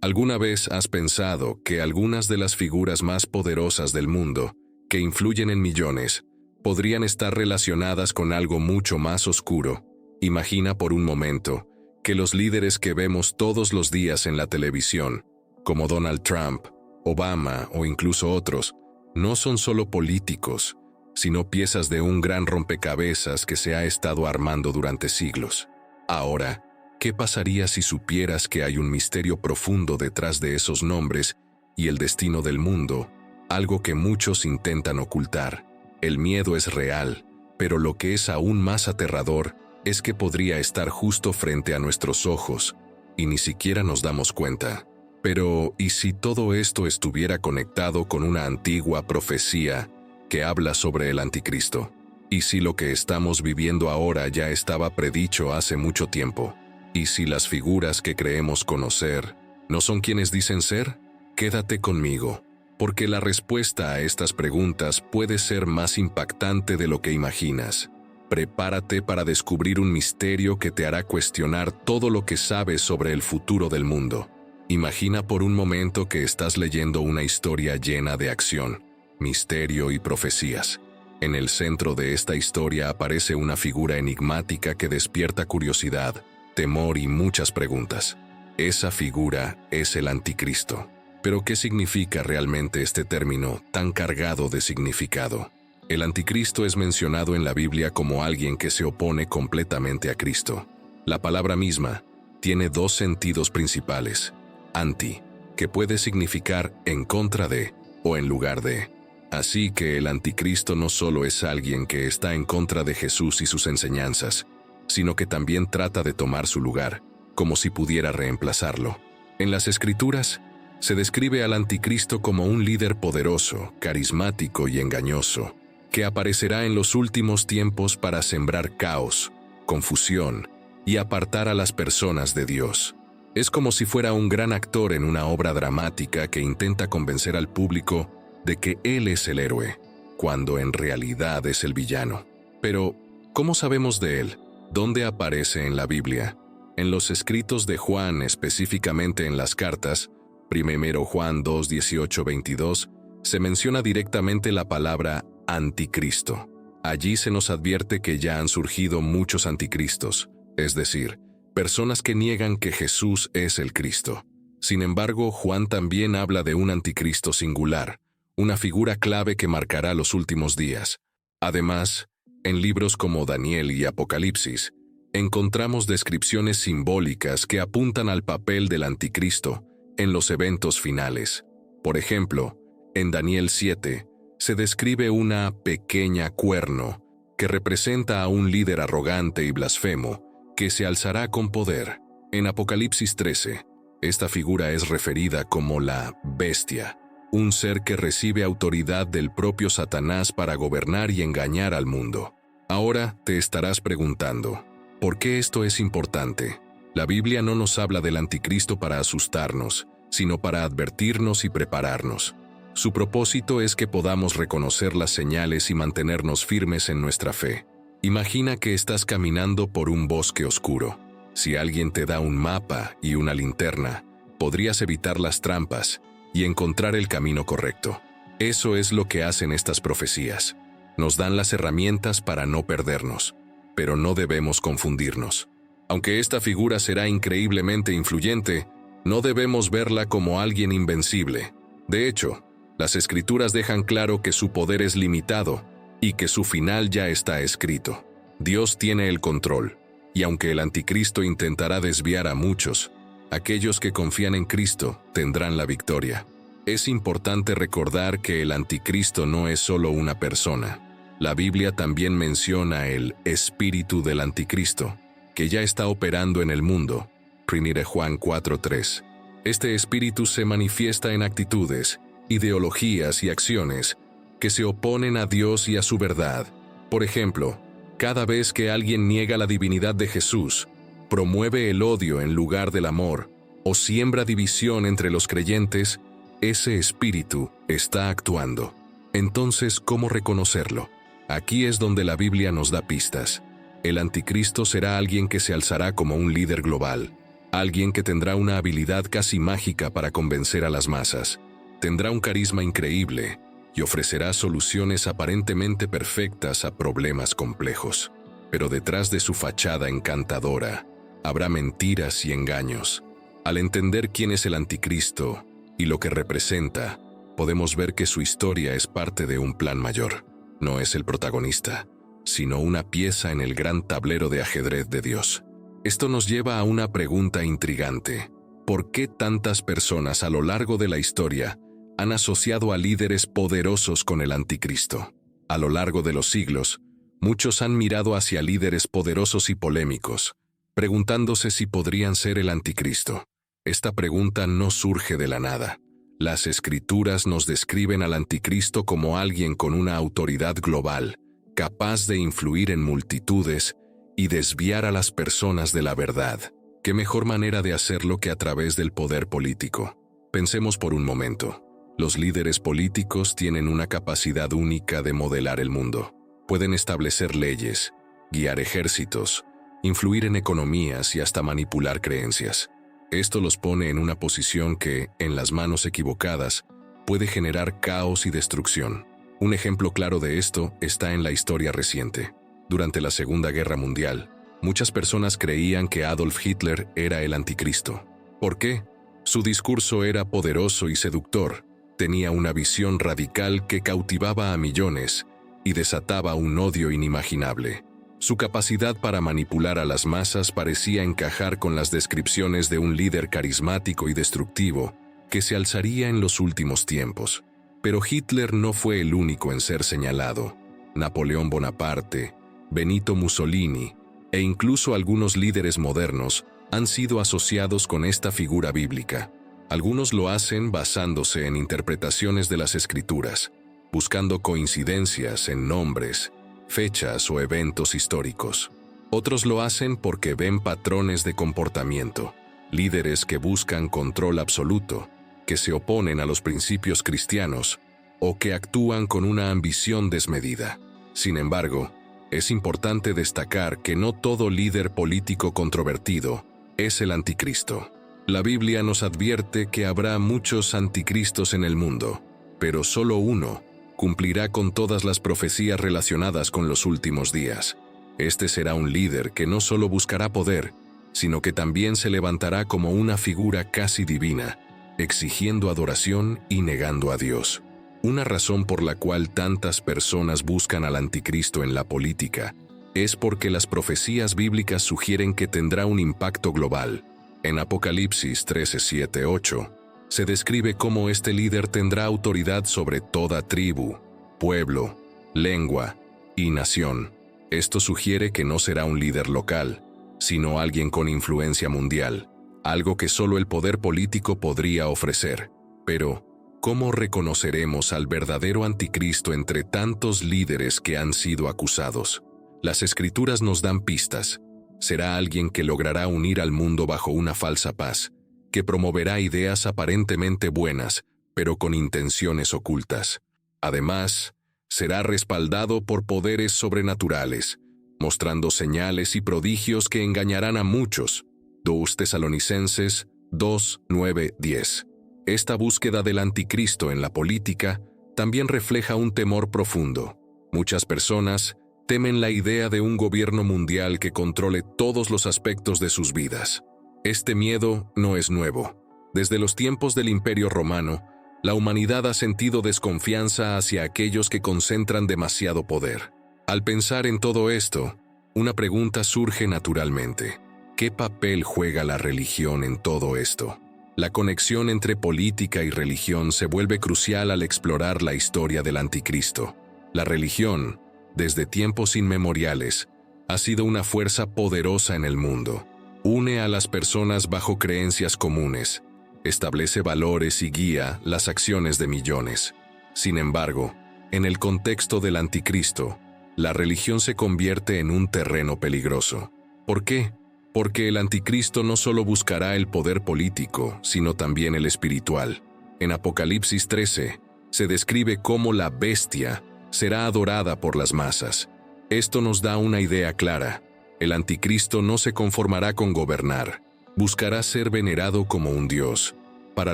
¿Alguna vez has pensado que algunas de las figuras más poderosas del mundo, que influyen en millones, podrían estar relacionadas con algo mucho más oscuro? Imagina por un momento que los líderes que vemos todos los días en la televisión, como Donald Trump, Obama o incluso otros, no son solo políticos, sino piezas de un gran rompecabezas que se ha estado armando durante siglos. Ahora, ¿qué pasaría si supieras que hay un misterio profundo detrás de esos nombres y el destino del mundo, algo que muchos intentan ocultar? El miedo es real, pero lo que es aún más aterrador es que podría estar justo frente a nuestros ojos y ni siquiera nos damos cuenta. Pero, ¿y si todo esto estuviera conectado con una antigua profecía que habla sobre el anticristo? ¿Y si lo que estamos viviendo ahora ya estaba predicho hace mucho tiempo? ¿Y si las figuras que creemos conocer no son quienes dicen ser? Quédate conmigo, porque la respuesta a estas preguntas puede ser más impactante de lo que imaginas. Prepárate para descubrir un misterio que te hará cuestionar todo lo que sabes sobre el futuro del mundo. Imagina por un momento que estás leyendo una historia llena de acción, misterio y profecías. En el centro de esta historia aparece una figura enigmática que despierta curiosidad, temor y muchas preguntas. Esa figura es el anticristo. ¿Pero qué significa realmente este término tan cargado de significado? El anticristo es mencionado en la Biblia como alguien que se opone completamente a Cristo. La palabra misma tiene dos sentidos principales. Anti, que puede significar en contra de o en lugar de. Así que el anticristo no solo es alguien que está en contra de Jesús y sus enseñanzas, sino que también trata de tomar su lugar, como si pudiera reemplazarlo. En las Escrituras, se describe al anticristo como un líder poderoso, carismático y engañoso, que aparecerá en los últimos tiempos para sembrar caos, confusión y apartar a las personas de Dios. Es como si fuera un gran actor en una obra dramática que intenta convencer al público de que él es el héroe, cuando en realidad es el villano. Pero, ¿cómo sabemos de él? ¿Dónde aparece en la Biblia? En los escritos de Juan, específicamente en las cartas, 1 Juan 2, 18, 22, se menciona directamente la palabra anticristo. Allí se nos advierte que ya han surgido muchos anticristos, es decir, personas que niegan que Jesús es el Cristo. Sin embargo, Juan también habla de un anticristo singular, una figura clave que marcará los últimos días. Además, en libros como Daniel y Apocalipsis, encontramos descripciones simbólicas que apuntan al papel del anticristo en los eventos finales. Por ejemplo, en Daniel 7, se describe una pequeña cuerno que representa a un líder arrogante y blasfemo que se alzará con poder. En Apocalipsis 13, esta figura es referida como la bestia, un ser que recibe autoridad del propio Satanás para gobernar y engañar al mundo. Ahora te estarás preguntando, ¿por qué esto es importante? La Biblia no nos habla del anticristo para asustarnos, sino para advertirnos y prepararnos. Su propósito es que podamos reconocer las señales y mantenernos firmes en nuestra fe. Imagina que estás caminando por un bosque oscuro. Si alguien te da un mapa y una linterna, podrías evitar las trampas y encontrar el camino correcto. Eso es lo que hacen estas profecías. Nos dan las herramientas para no perdernos, pero no debemos confundirnos. Aunque esta figura será increíblemente influyente, no debemos verla como alguien invencible. De hecho, las Escrituras dejan claro que su poder es limitado y que su final ya está escrito. Dios tiene el control, y aunque el anticristo intentará desviar a muchos, aquellos que confían en Cristo tendrán la victoria. Es importante recordar que el anticristo no es solo una persona. La Biblia también menciona el espíritu del anticristo, que ya está operando en el mundo. 1 Juan 4:3. Este espíritu se manifiesta en actitudes, ideologías y acciones que se oponen a Dios y a su verdad. Por ejemplo, cada vez que alguien niega la divinidad de Jesús, promueve el odio en lugar del amor, o siembra división entre los creyentes, ese espíritu está actuando. Entonces, ¿cómo reconocerlo? Aquí es donde la Biblia nos da pistas. El anticristo será alguien que se alzará como un líder global. Alguien que tendrá una habilidad casi mágica para convencer a las masas. Tendrá un carisma increíble y ofrecerá soluciones aparentemente perfectas a problemas complejos. Pero detrás de su fachada encantadora, habrá mentiras y engaños. Al entender quién es el anticristo y lo que representa, podemos ver que su historia es parte de un plan mayor. No es el protagonista, sino una pieza en el gran tablero de ajedrez de Dios. Esto nos lleva a una pregunta intrigante. ¿Por qué tantas personas a lo largo de la historia han asociado a líderes poderosos con el anticristo? A lo largo de los siglos, muchos han mirado hacia líderes poderosos y polémicos, preguntándose si podrían ser el anticristo. Esta pregunta no surge de la nada. Las Escrituras nos describen al anticristo como alguien con una autoridad global, capaz de influir en multitudes y desviar a las personas de la verdad. ¿Qué mejor manera de hacerlo que a través del poder político? Pensemos por un momento. Los líderes políticos tienen una capacidad única de modelar el mundo. Pueden establecer leyes, guiar ejércitos, influir en economías y hasta manipular creencias. Esto los pone en una posición que, en las manos equivocadas, puede generar caos y destrucción. Un ejemplo claro de esto está en la historia reciente. Durante la Segunda Guerra Mundial, muchas personas creían que Adolf Hitler era el anticristo. ¿Por qué? Su discurso era poderoso y seductor, tenía una visión radical que cautivaba a millones y desataba un odio inimaginable. Su capacidad para manipular a las masas parecía encajar con las descripciones de un líder carismático y destructivo que se alzaría en los últimos tiempos. Pero Hitler no fue el único en ser señalado. Napoleón Bonaparte, Benito Mussolini e incluso algunos líderes modernos han sido asociados con esta figura bíblica. Algunos lo hacen basándose en interpretaciones de las Escrituras, buscando coincidencias en nombres, fechas o eventos históricos. Otros lo hacen porque ven patrones de comportamiento, líderes que buscan control absoluto, que se oponen a los principios cristianos o que actúan con una ambición desmedida. Sin embargo, es importante destacar que no todo líder político controvertido es el anticristo. La Biblia nos advierte que habrá muchos anticristos en el mundo, pero solo uno cumplirá con todas las profecías relacionadas con los últimos días. Este será un líder que no solo buscará poder, sino que también se levantará como una figura casi divina, exigiendo adoración y negando a Dios. Una razón por la cual tantas personas buscan al anticristo en la política es porque las profecías bíblicas sugieren que tendrá un impacto global. En Apocalipsis 13:7-8, se describe cómo este líder tendrá autoridad sobre toda tribu, pueblo, lengua y nación. Esto sugiere que no será un líder local, sino alguien con influencia mundial, algo que solo el poder político podría ofrecer. Pero, ¿cómo reconoceremos al verdadero anticristo entre tantos líderes que han sido acusados? Las Escrituras nos dan pistas. Será alguien que logrará unir al mundo bajo una falsa paz, que promoverá ideas aparentemente buenas, pero con intenciones ocultas. Además, será respaldado por poderes sobrenaturales, mostrando señales y prodigios que engañarán a muchos. 2 Tesalonicenses 2:9-10. Esta búsqueda del anticristo en la política también refleja un temor profundo. Muchas personas temen la idea de un gobierno mundial que controle todos los aspectos de sus vidas. Este miedo no es nuevo. Desde los tiempos del Imperio Romano, la humanidad ha sentido desconfianza hacia aquellos que concentran demasiado poder. Al pensar en todo esto, una pregunta surge naturalmente. ¿Qué papel juega la religión en todo esto? La conexión entre política y religión se vuelve crucial al explorar la historia del anticristo. La religión, desde tiempos inmemoriales, ha sido una fuerza poderosa en el mundo. Une a las personas bajo creencias comunes, establece valores y guía las acciones de millones. Sin embargo, en el contexto del anticristo, la religión se convierte en un terreno peligroso. ¿Por qué? Porque el anticristo no solo buscará el poder político, sino también el espiritual. En Apocalipsis 13, se describe cómo la bestia será adorada por las masas. Esto nos da una idea clara. El anticristo no se conformará con gobernar, Buscará ser venerado como un dios. Para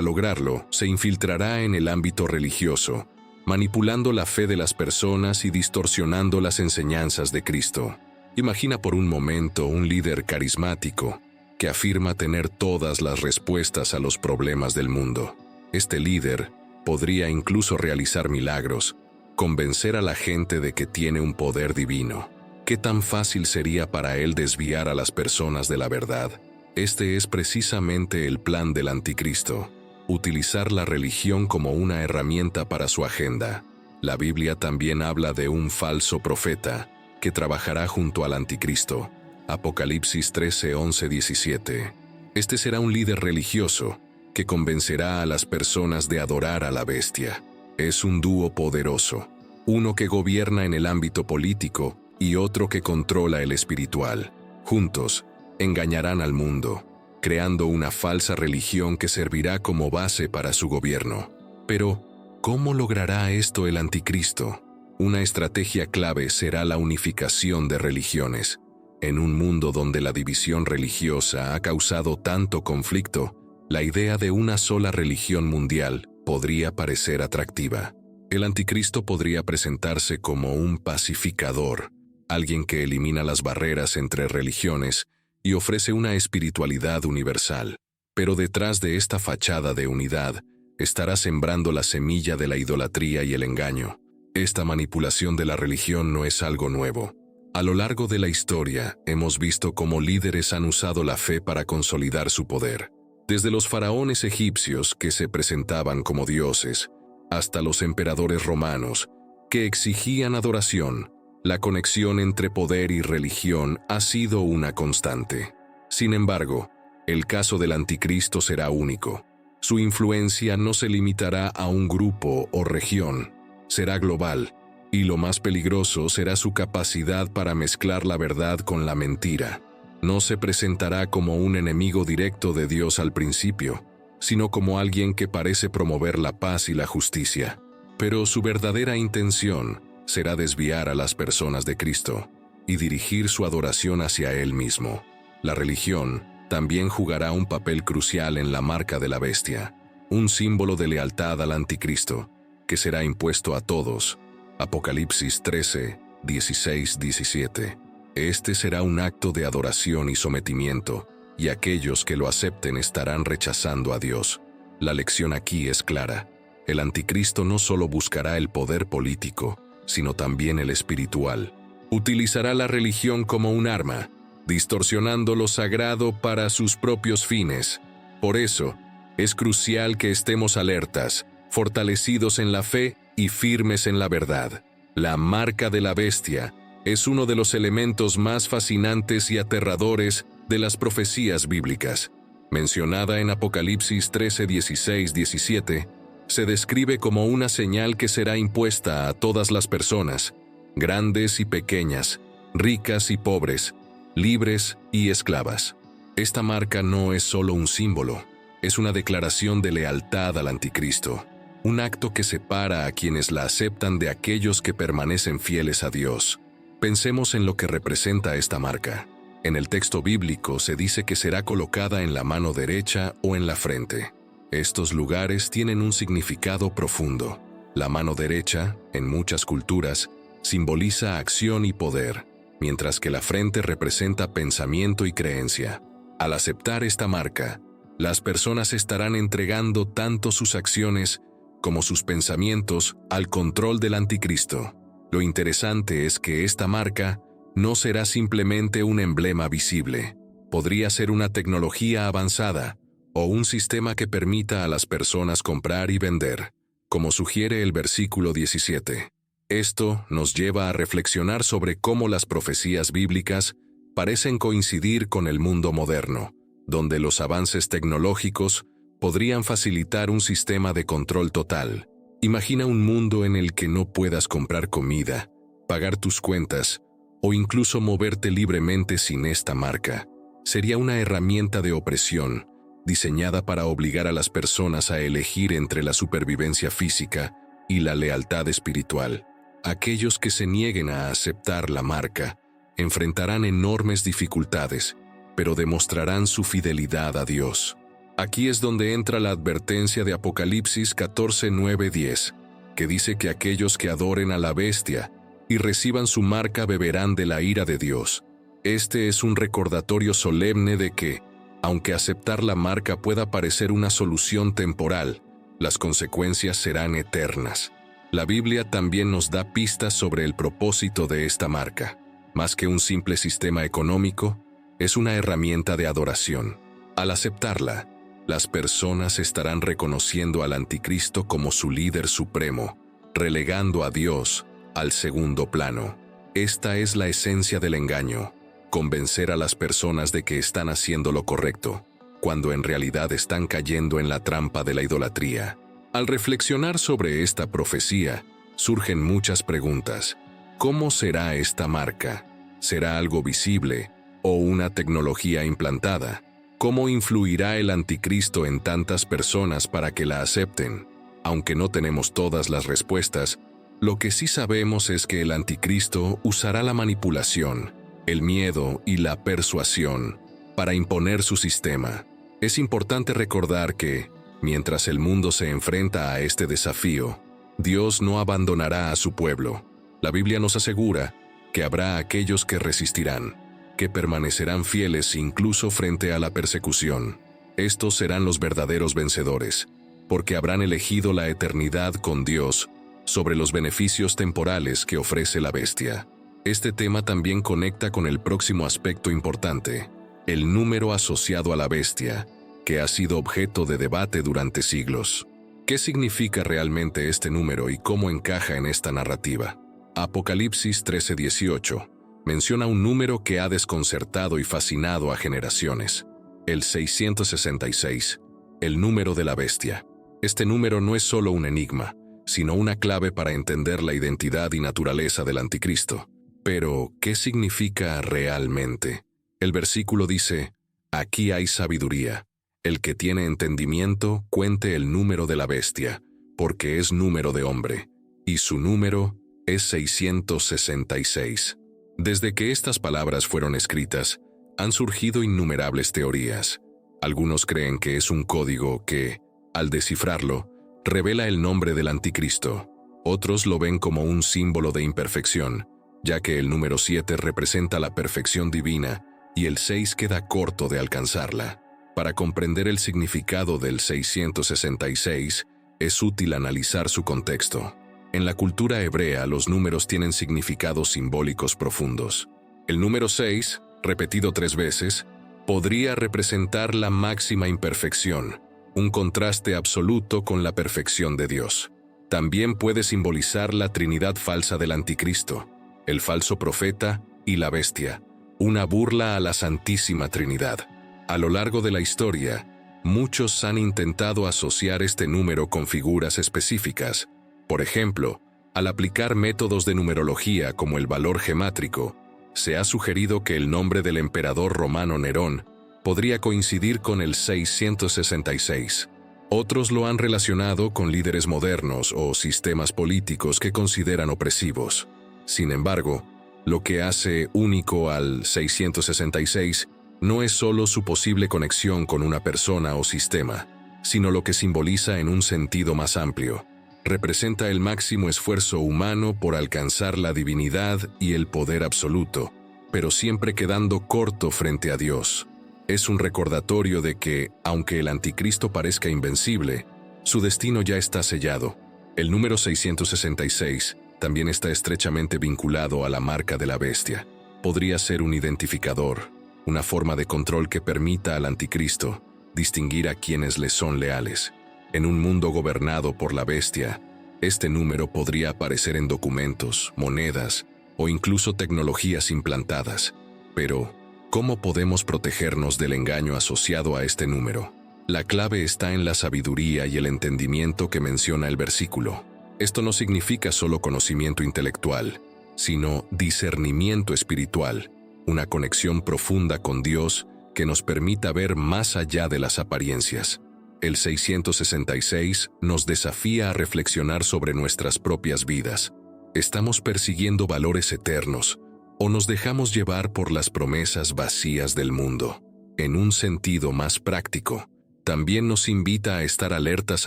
lograrlo, se infiltrará en el ámbito religioso, manipulando la fe de las personas y distorsionando las enseñanzas de Cristo. Imagina por un momento un líder carismático que afirma tener todas las respuestas a los problemas del mundo. Este líder podría incluso realizar milagros, convencer a la gente de que tiene un poder divino. ¿Qué tan fácil sería para él desviar a las personas de la verdad? Este es precisamente el plan del anticristo: utilizar la religión como una herramienta para su agenda. La Biblia también habla de un falso profeta que trabajará junto al anticristo. Apocalipsis 13, 11, 17. Este será un líder religioso que convencerá a las personas de adorar a la bestia. Es un dúo poderoso, uno que gobierna en el ámbito político y otro que controla el espiritual. Juntos, engañarán al mundo, creando una falsa religión que servirá como base para su gobierno. Pero, ¿cómo logrará esto el anticristo? Una estrategia clave será la unificación de religiones. En un mundo donde la división religiosa ha causado tanto conflicto, la idea de una sola religión mundial podría parecer atractiva. El anticristo podría presentarse como un pacificador, alguien que elimina las barreras entre religiones y ofrece una espiritualidad universal. Pero detrás de esta fachada de unidad, estará sembrando la semilla de la idolatría y el engaño. Esta manipulación de la religión no es algo nuevo. A lo largo de la historia, hemos visto cómo líderes han usado la fe para consolidar su poder. Desde los faraones egipcios, que se presentaban como dioses, hasta los emperadores romanos, que exigían adoración, la conexión entre poder y religión ha sido una constante. Sin embargo, el caso del anticristo será único. Su influencia no se limitará a un grupo o región, será global, y lo más peligroso será su capacidad para mezclar la verdad con la mentira. No se presentará como un enemigo directo de Dios al principio, sino como alguien que parece promover la paz y la justicia. Pero su verdadera intención será desviar a las personas de Cristo y dirigir su adoración hacia Él mismo. La religión también jugará un papel crucial en la marca de la bestia, un símbolo de lealtad al anticristo, que será impuesto a todos. Apocalipsis 13, 16, 17. Este será un acto de adoración y sometimiento, y aquellos que lo acepten estarán rechazando a Dios. La lección aquí es clara. El anticristo no solo buscará el poder político, sino también el espiritual. Utilizará la religión como un arma, distorsionando lo sagrado para sus propios fines. Por eso, es crucial que estemos alertas, fortalecidos en la fe y firmes en la verdad. La marca de la bestia es uno de los elementos más fascinantes y aterradores de las profecías bíblicas. Mencionada en Apocalipsis 13, 16, 17, se describe como una señal que será impuesta a todas las personas, grandes y pequeñas, ricas y pobres, libres y esclavas. Esta marca no es solo un símbolo, es una declaración de lealtad al anticristo, un acto que separa a quienes la aceptan de aquellos que permanecen fieles a Dios. Pensemos en lo que representa esta marca. En el texto bíblico se dice que será colocada en la mano derecha o en la frente. Estos lugares tienen un significado profundo. La mano derecha, en muchas culturas, simboliza acción y poder, mientras que la frente representa pensamiento y creencia. Al aceptar esta marca, las personas estarán entregando tanto sus acciones como sus pensamientos al control del anticristo. Lo interesante es que esta marca no será simplemente un emblema visible. Podría ser una tecnología avanzada o un sistema que permita a las personas comprar y vender, como sugiere el versículo 17. Esto nos lleva a reflexionar sobre cómo las profecías bíblicas parecen coincidir con el mundo moderno, donde los avances tecnológicos podrían facilitar un sistema de control total. Imagina un mundo en el que no puedas comprar comida, pagar tus cuentas o incluso moverte libremente sin esta marca. Sería una herramienta de opresión, diseñada para obligar a las personas a elegir entre la supervivencia física y la lealtad espiritual. Aquellos que se nieguen a aceptar la marca enfrentarán enormes dificultades, pero demostrarán su fidelidad a Dios. Aquí es donde entra la advertencia de Apocalipsis 14, 9, 10, que dice que aquellos que adoren a la bestia y reciban su marca beberán de la ira de Dios. Este es un recordatorio solemne de que, aunque aceptar la marca pueda parecer una solución temporal, las consecuencias serán eternas. La Biblia también nos da pistas sobre el propósito de esta marca. Más que un simple sistema económico, es una herramienta de adoración. Al aceptarla, las personas estarán reconociendo al anticristo como su líder supremo, relegando a Dios al segundo plano. Esta es la esencia del engaño: convencer a las personas de que están haciendo lo correcto, cuando en realidad están cayendo en la trampa de la idolatría. Al reflexionar sobre esta profecía, surgen muchas preguntas. ¿Cómo será esta marca? ¿Será algo visible o una tecnología implantada? ¿Cómo influirá el anticristo en tantas personas para que la acepten? Aunque no tenemos todas las respuestas, lo que sí sabemos es que el anticristo usará la manipulación, el miedo y la persuasión para imponer su sistema. Es importante recordar que, mientras el mundo se enfrenta a este desafío, Dios no abandonará a su pueblo. La Biblia nos asegura que habrá aquellos que resistirán, que permanecerán fieles incluso frente a la persecución. Estos serán los verdaderos vencedores, porque habrán elegido la eternidad con Dios sobre los beneficios temporales que ofrece la bestia. Este tema también conecta con el próximo aspecto importante: el número asociado a la bestia, que ha sido objeto de debate durante siglos. ¿Qué significa realmente este número y cómo encaja en esta narrativa? Apocalipsis 13:18 menciona un número que ha desconcertado y fascinado a generaciones: el 666, el número de la bestia. Este número no es solo un enigma, sino una clave para entender la identidad y naturaleza del anticristo. Pero, ¿qué significa realmente? El versículo dice: aquí hay sabiduría. El que tiene entendimiento, cuente el número de la bestia, porque es número de hombre, y su número es 666. Desde que estas palabras fueron escritas, han surgido innumerables teorías. Algunos creen que es un código que, al descifrarlo, revela el nombre del anticristo. Otros lo ven como un símbolo de imperfección, ya que el número 7 representa la perfección divina y el 6 queda corto de alcanzarla. Para comprender el significado del 666, es útil analizar su contexto. En la cultura hebrea, los números tienen significados simbólicos profundos. El número 6, repetido 3 veces, podría representar la máxima imperfección, un contraste absoluto con la perfección de Dios. También puede simbolizar la trinidad falsa del anticristo, el falso profeta y la bestia, una burla a la Santísima Trinidad. A lo largo de la historia, muchos han intentado asociar este número con figuras específicas. Por ejemplo, al aplicar métodos de numerología como el valor gemátrico, se ha sugerido que el nombre del emperador romano Nerón podría coincidir con el 666. Otros lo han relacionado con líderes modernos o sistemas políticos que consideran opresivos. Sin embargo, lo que hace único al 666 no es solo su posible conexión con una persona o sistema, sino lo que simboliza en un sentido más amplio. Representa el máximo esfuerzo humano por alcanzar la divinidad y el poder absoluto, pero siempre quedando corto frente a Dios. Es un recordatorio de que, aunque el anticristo parezca invencible, su destino ya está sellado. El número 666 también está estrechamente vinculado a la marca de la bestia. Podría ser un identificador, una forma de control que permita al anticristo distinguir a quienes le son leales. En un mundo gobernado por la bestia, este número podría aparecer en documentos, monedas o incluso tecnologías implantadas. Pero, ¿cómo podemos protegernos del engaño asociado a este número? La clave está en la sabiduría y el entendimiento que menciona el versículo. Esto no significa solo conocimiento intelectual, sino discernimiento espiritual, una conexión profunda con Dios que nos permita ver más allá de las apariencias. El 666 nos desafía a reflexionar sobre nuestras propias vidas. ¿Estamos persiguiendo valores eternos o nos dejamos llevar por las promesas vacías del mundo? en un sentido más práctico, también nos invita a estar alertas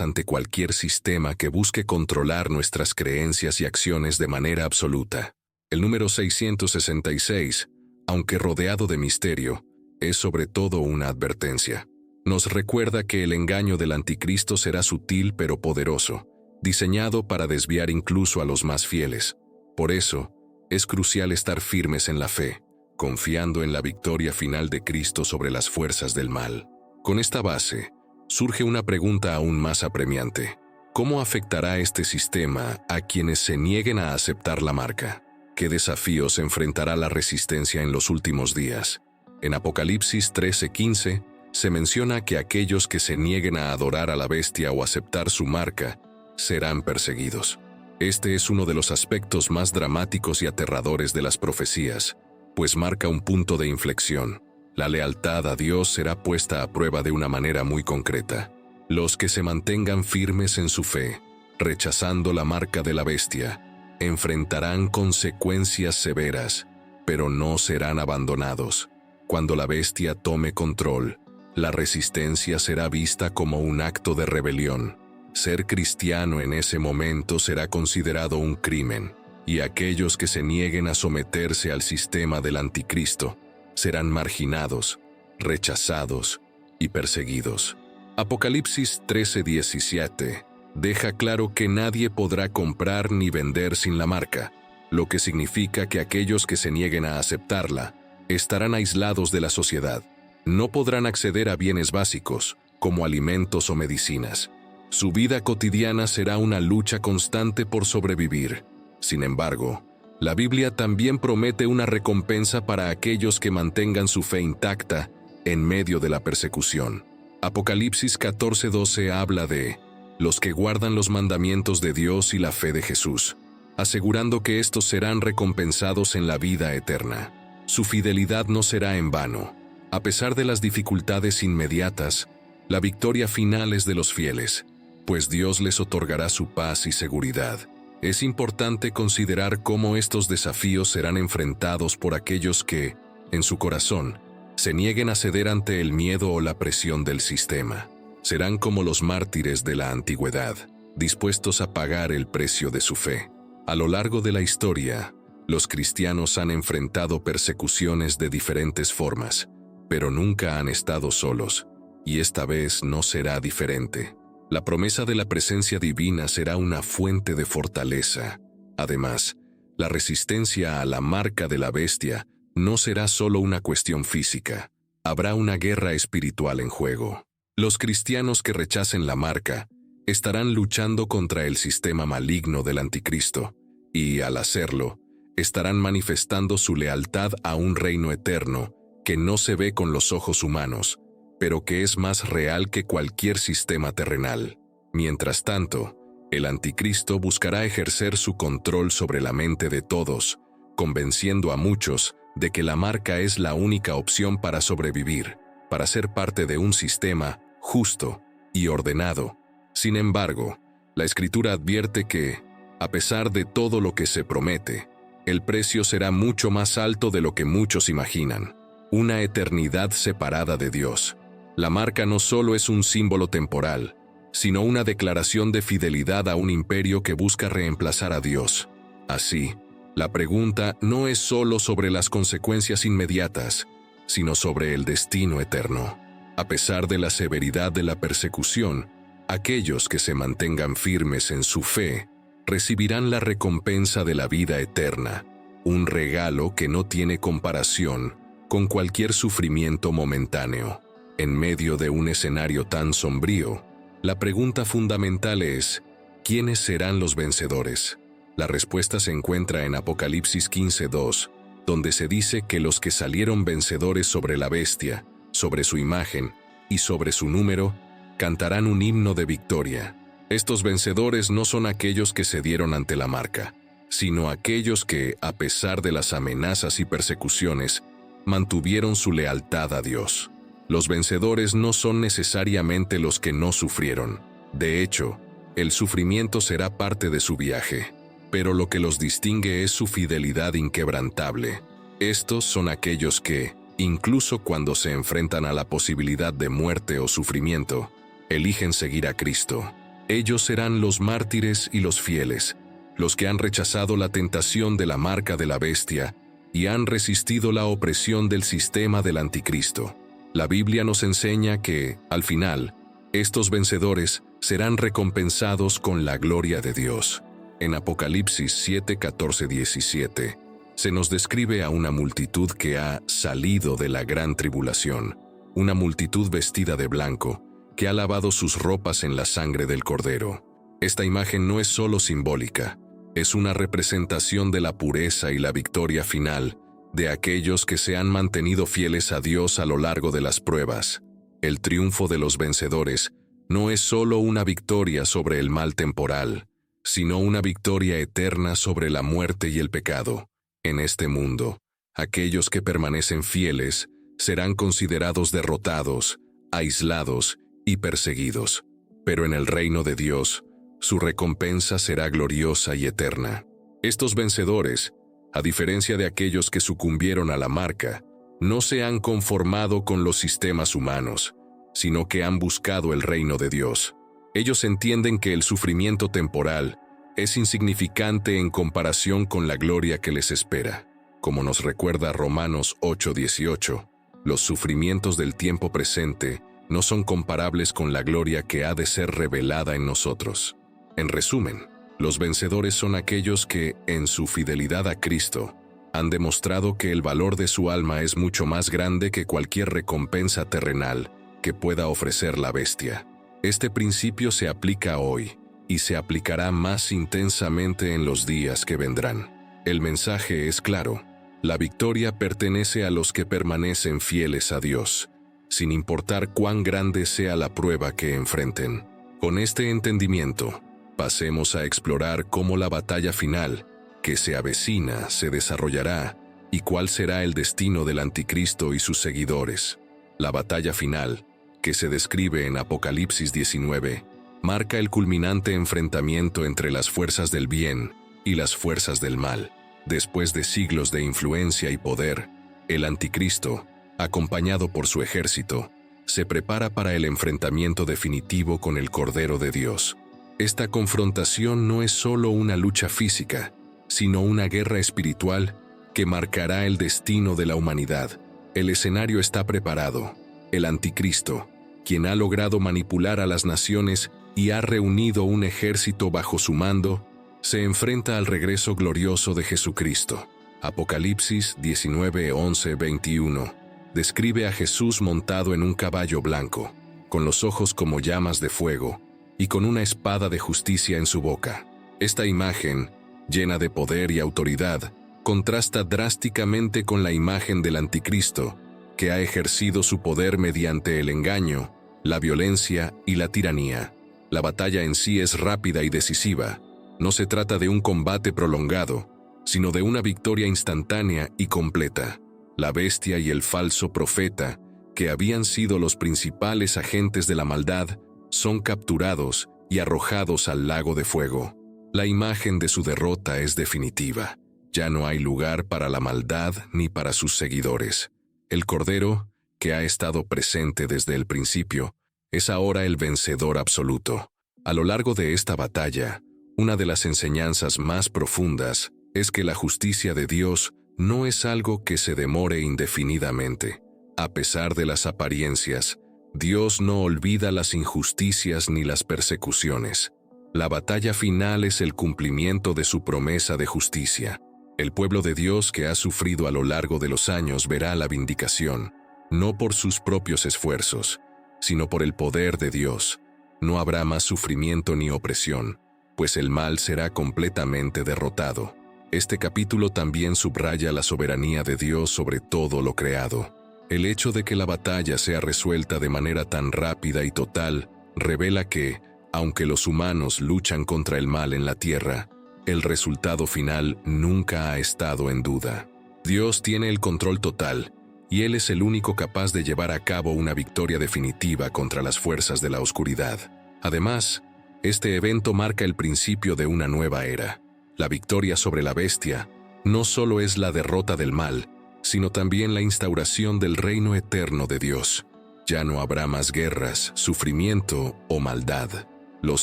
ante cualquier sistema que busque controlar nuestras creencias y acciones de manera absoluta. El número 666, aunque rodeado de misterio, es sobre todo una advertencia. Nos recuerda que el engaño del anticristo será sutil pero poderoso, diseñado para desviar incluso a los más fieles. Por eso, es crucial estar firmes en la fe, confiando en la victoria final de Cristo sobre las fuerzas del mal. Con esta base, surge una pregunta aún más apremiante. ¿Cómo afectará este sistema a quienes se nieguen a aceptar la marca? ¿Qué desafíos enfrentará la resistencia en los últimos días? En Apocalipsis 13:15 se menciona que aquellos que se nieguen a adorar a la bestia o aceptar su marca serán perseguidos. Este es uno de los aspectos más dramáticos y aterradores de las profecías, pues marca un punto de inflexión. La lealtad a Dios será puesta a prueba de una manera muy concreta. Los que se mantengan firmes en su fe, rechazando la marca de la bestia, enfrentarán consecuencias severas, pero no serán abandonados. Cuando la bestia tome control, la resistencia será vista como un acto de rebelión. Ser cristiano en ese momento será considerado un crimen, y aquellos que se nieguen a someterse al sistema del anticristo serán marginados, rechazados y perseguidos. Apocalipsis 13:17 deja claro que nadie podrá comprar ni vender sin la marca, lo que significa que aquellos que se nieguen a aceptarla estarán aislados de la sociedad. No podrán acceder a bienes básicos, como alimentos o medicinas. Su vida cotidiana será una lucha constante por sobrevivir. Sin embargo, la Biblia también promete una recompensa para aquellos que mantengan su fe intacta en medio de la persecución. Apocalipsis 14:12 habla de los que guardan los mandamientos de Dios y la fe de Jesús, asegurando que estos serán recompensados en la vida eterna. Su fidelidad no será en vano. A pesar de las dificultades inmediatas, la victoria final es de los fieles, pues Dios les otorgará su paz y seguridad. Es importante considerar cómo estos desafíos serán enfrentados por aquellos que, en su corazón, se nieguen a ceder ante el miedo o la presión del sistema. Serán como los mártires de la antigüedad, dispuestos a pagar el precio de su fe. A lo largo de la historia, los cristianos han enfrentado persecuciones de diferentes formas, pero nunca han estado solos, y esta vez no será diferente. La promesa de la presencia divina será una fuente de fortaleza. Además, la resistencia a la marca de la bestia no será solo una cuestión física. Habrá una guerra espiritual en juego. Los cristianos que rechacen la marca estarán luchando contra el sistema maligno del anticristo, y al hacerlo, estarán manifestando su lealtad a un reino eterno que no se ve con los ojos humanos, pero que es más real que cualquier sistema terrenal. Mientras tanto, el anticristo buscará ejercer su control sobre la mente de todos, convenciendo a muchos de que la marca es la única opción para sobrevivir, para ser parte de un sistema justo y ordenado. Sin embargo, la Escritura advierte que, a pesar de todo lo que se promete, el precio será mucho más alto de lo que muchos imaginan. Una eternidad separada de Dios. La marca no solo es un símbolo temporal, sino una declaración de fidelidad a un imperio que busca reemplazar a Dios. Así, la pregunta no es solo sobre las consecuencias inmediatas, sino sobre el destino eterno. A pesar de la severidad de la persecución, aquellos que se mantengan firmes en su fe recibirán la recompensa de la vida eterna, un regalo que no tiene comparación con cualquier sufrimiento momentáneo. En medio de un escenario tan sombrío, la pregunta fundamental es, ¿quiénes serán los vencedores? La respuesta se encuentra en Apocalipsis 15:2, donde se dice que los que salieron vencedores sobre la bestia, sobre su imagen y sobre su número, cantarán un himno de victoria. Estos vencedores no son aquellos que cedieron ante la marca, sino aquellos que, a pesar de las amenazas y persecuciones, mantuvieron su lealtad a Dios. Los vencedores no son necesariamente los que no sufrieron. De hecho, el sufrimiento será parte de su viaje, pero lo que los distingue es su fidelidad inquebrantable. Estos son aquellos que, incluso cuando se enfrentan a la posibilidad de muerte o sufrimiento, eligen seguir a Cristo. Ellos serán los mártires y los fieles, los que han rechazado la tentación de la marca de la bestia y han resistido la opresión del sistema del anticristo. La Biblia nos enseña que, al final, estos vencedores serán recompensados con la gloria de Dios. En Apocalipsis 7, 14, 17, se nos describe a una multitud que ha salido de la gran tribulación, una multitud vestida de blanco, que ha lavado sus ropas en la sangre del Cordero. Esta imagen no es solo simbólica, es una representación de la pureza y la victoria final de aquellos que se han mantenido fieles a Dios a lo largo de las pruebas. El triunfo de los vencedores no es solo una victoria sobre el mal temporal, sino una victoria eterna sobre la muerte y el pecado. En este mundo, aquellos que permanecen fieles serán considerados derrotados, aislados y perseguidos. Pero en el reino de Dios, su recompensa será gloriosa y eterna. Estos vencedores, a diferencia de aquellos que sucumbieron a la marca, no se han conformado con los sistemas humanos, sino que han buscado el reino de Dios. Ellos entienden que el sufrimiento temporal es insignificante en comparación con la gloria que les espera. Como nos recuerda Romanos 8:18, los sufrimientos del tiempo presente no son comparables con la gloria que ha de ser revelada en nosotros. En resumen, los vencedores son aquellos que, en su fidelidad a Cristo, han demostrado que el valor de su alma es mucho más grande que cualquier recompensa terrenal que pueda ofrecer la bestia. Este principio se aplica hoy y se aplicará más intensamente en los días que vendrán. El mensaje es claro: la victoria pertenece a los que permanecen fieles a Dios, sin importar cuán grande sea la prueba que enfrenten. Con este entendimiento, pasemos a explorar cómo la batalla final, que se avecina, se desarrollará y cuál será el destino del anticristo y sus seguidores. La batalla final, que se describe en Apocalipsis 19, marca el culminante enfrentamiento entre las fuerzas del bien y las fuerzas del mal. Después de siglos de influencia y poder, el anticristo, acompañado por su ejército, se prepara para el enfrentamiento definitivo con el Cordero de Dios. Esta confrontación no es solo una lucha física, sino una guerra espiritual que marcará el destino de la humanidad. El escenario está preparado. El anticristo, quien ha logrado manipular a las naciones y ha reunido un ejército bajo su mando, se enfrenta al regreso glorioso de Jesucristo. Apocalipsis 19, 11, 21 describe a Jesús montado en un caballo blanco, con los ojos como llamas de fuego y con una espada de justicia en su boca. Esta imagen, llena de poder y autoridad, contrasta drásticamente con la imagen del anticristo, que ha ejercido su poder mediante el engaño, la violencia y la tiranía. La batalla en sí es rápida y decisiva. No se trata de un combate prolongado, sino de una victoria instantánea y completa. La bestia y el falso profeta, que habían sido los principales agentes de la maldad, son capturados y arrojados al lago de fuego. La imagen de su derrota es definitiva. Ya no hay lugar para la maldad ni para sus seguidores. El Cordero, que ha estado presente desde el principio, es ahora el vencedor absoluto. A lo largo de esta batalla, una de las enseñanzas más profundas es que la justicia de Dios no es algo que se demore indefinidamente. A pesar de las apariencias, Dios no olvida las injusticias ni las persecuciones. La batalla final es el cumplimiento de su promesa de justicia. El pueblo de Dios que ha sufrido a lo largo de los años verá la vindicación, no por sus propios esfuerzos, sino por el poder de Dios. No habrá más sufrimiento ni opresión, pues el mal será completamente derrotado. Este capítulo también subraya la soberanía de Dios sobre todo lo creado. El hecho de que la batalla sea resuelta de manera tan rápida y total revela que, aunque los humanos luchan contra el mal en la tierra, el resultado final nunca ha estado en duda. Dios tiene el control total, y Él es el único capaz de llevar a cabo una victoria definitiva contra las fuerzas de la oscuridad. Además, este evento marca el principio de una nueva era. La victoria sobre la bestia no solo es la derrota del mal, sino también la instauración del reino eterno de Dios. Ya no habrá más guerras, sufrimiento o maldad. Los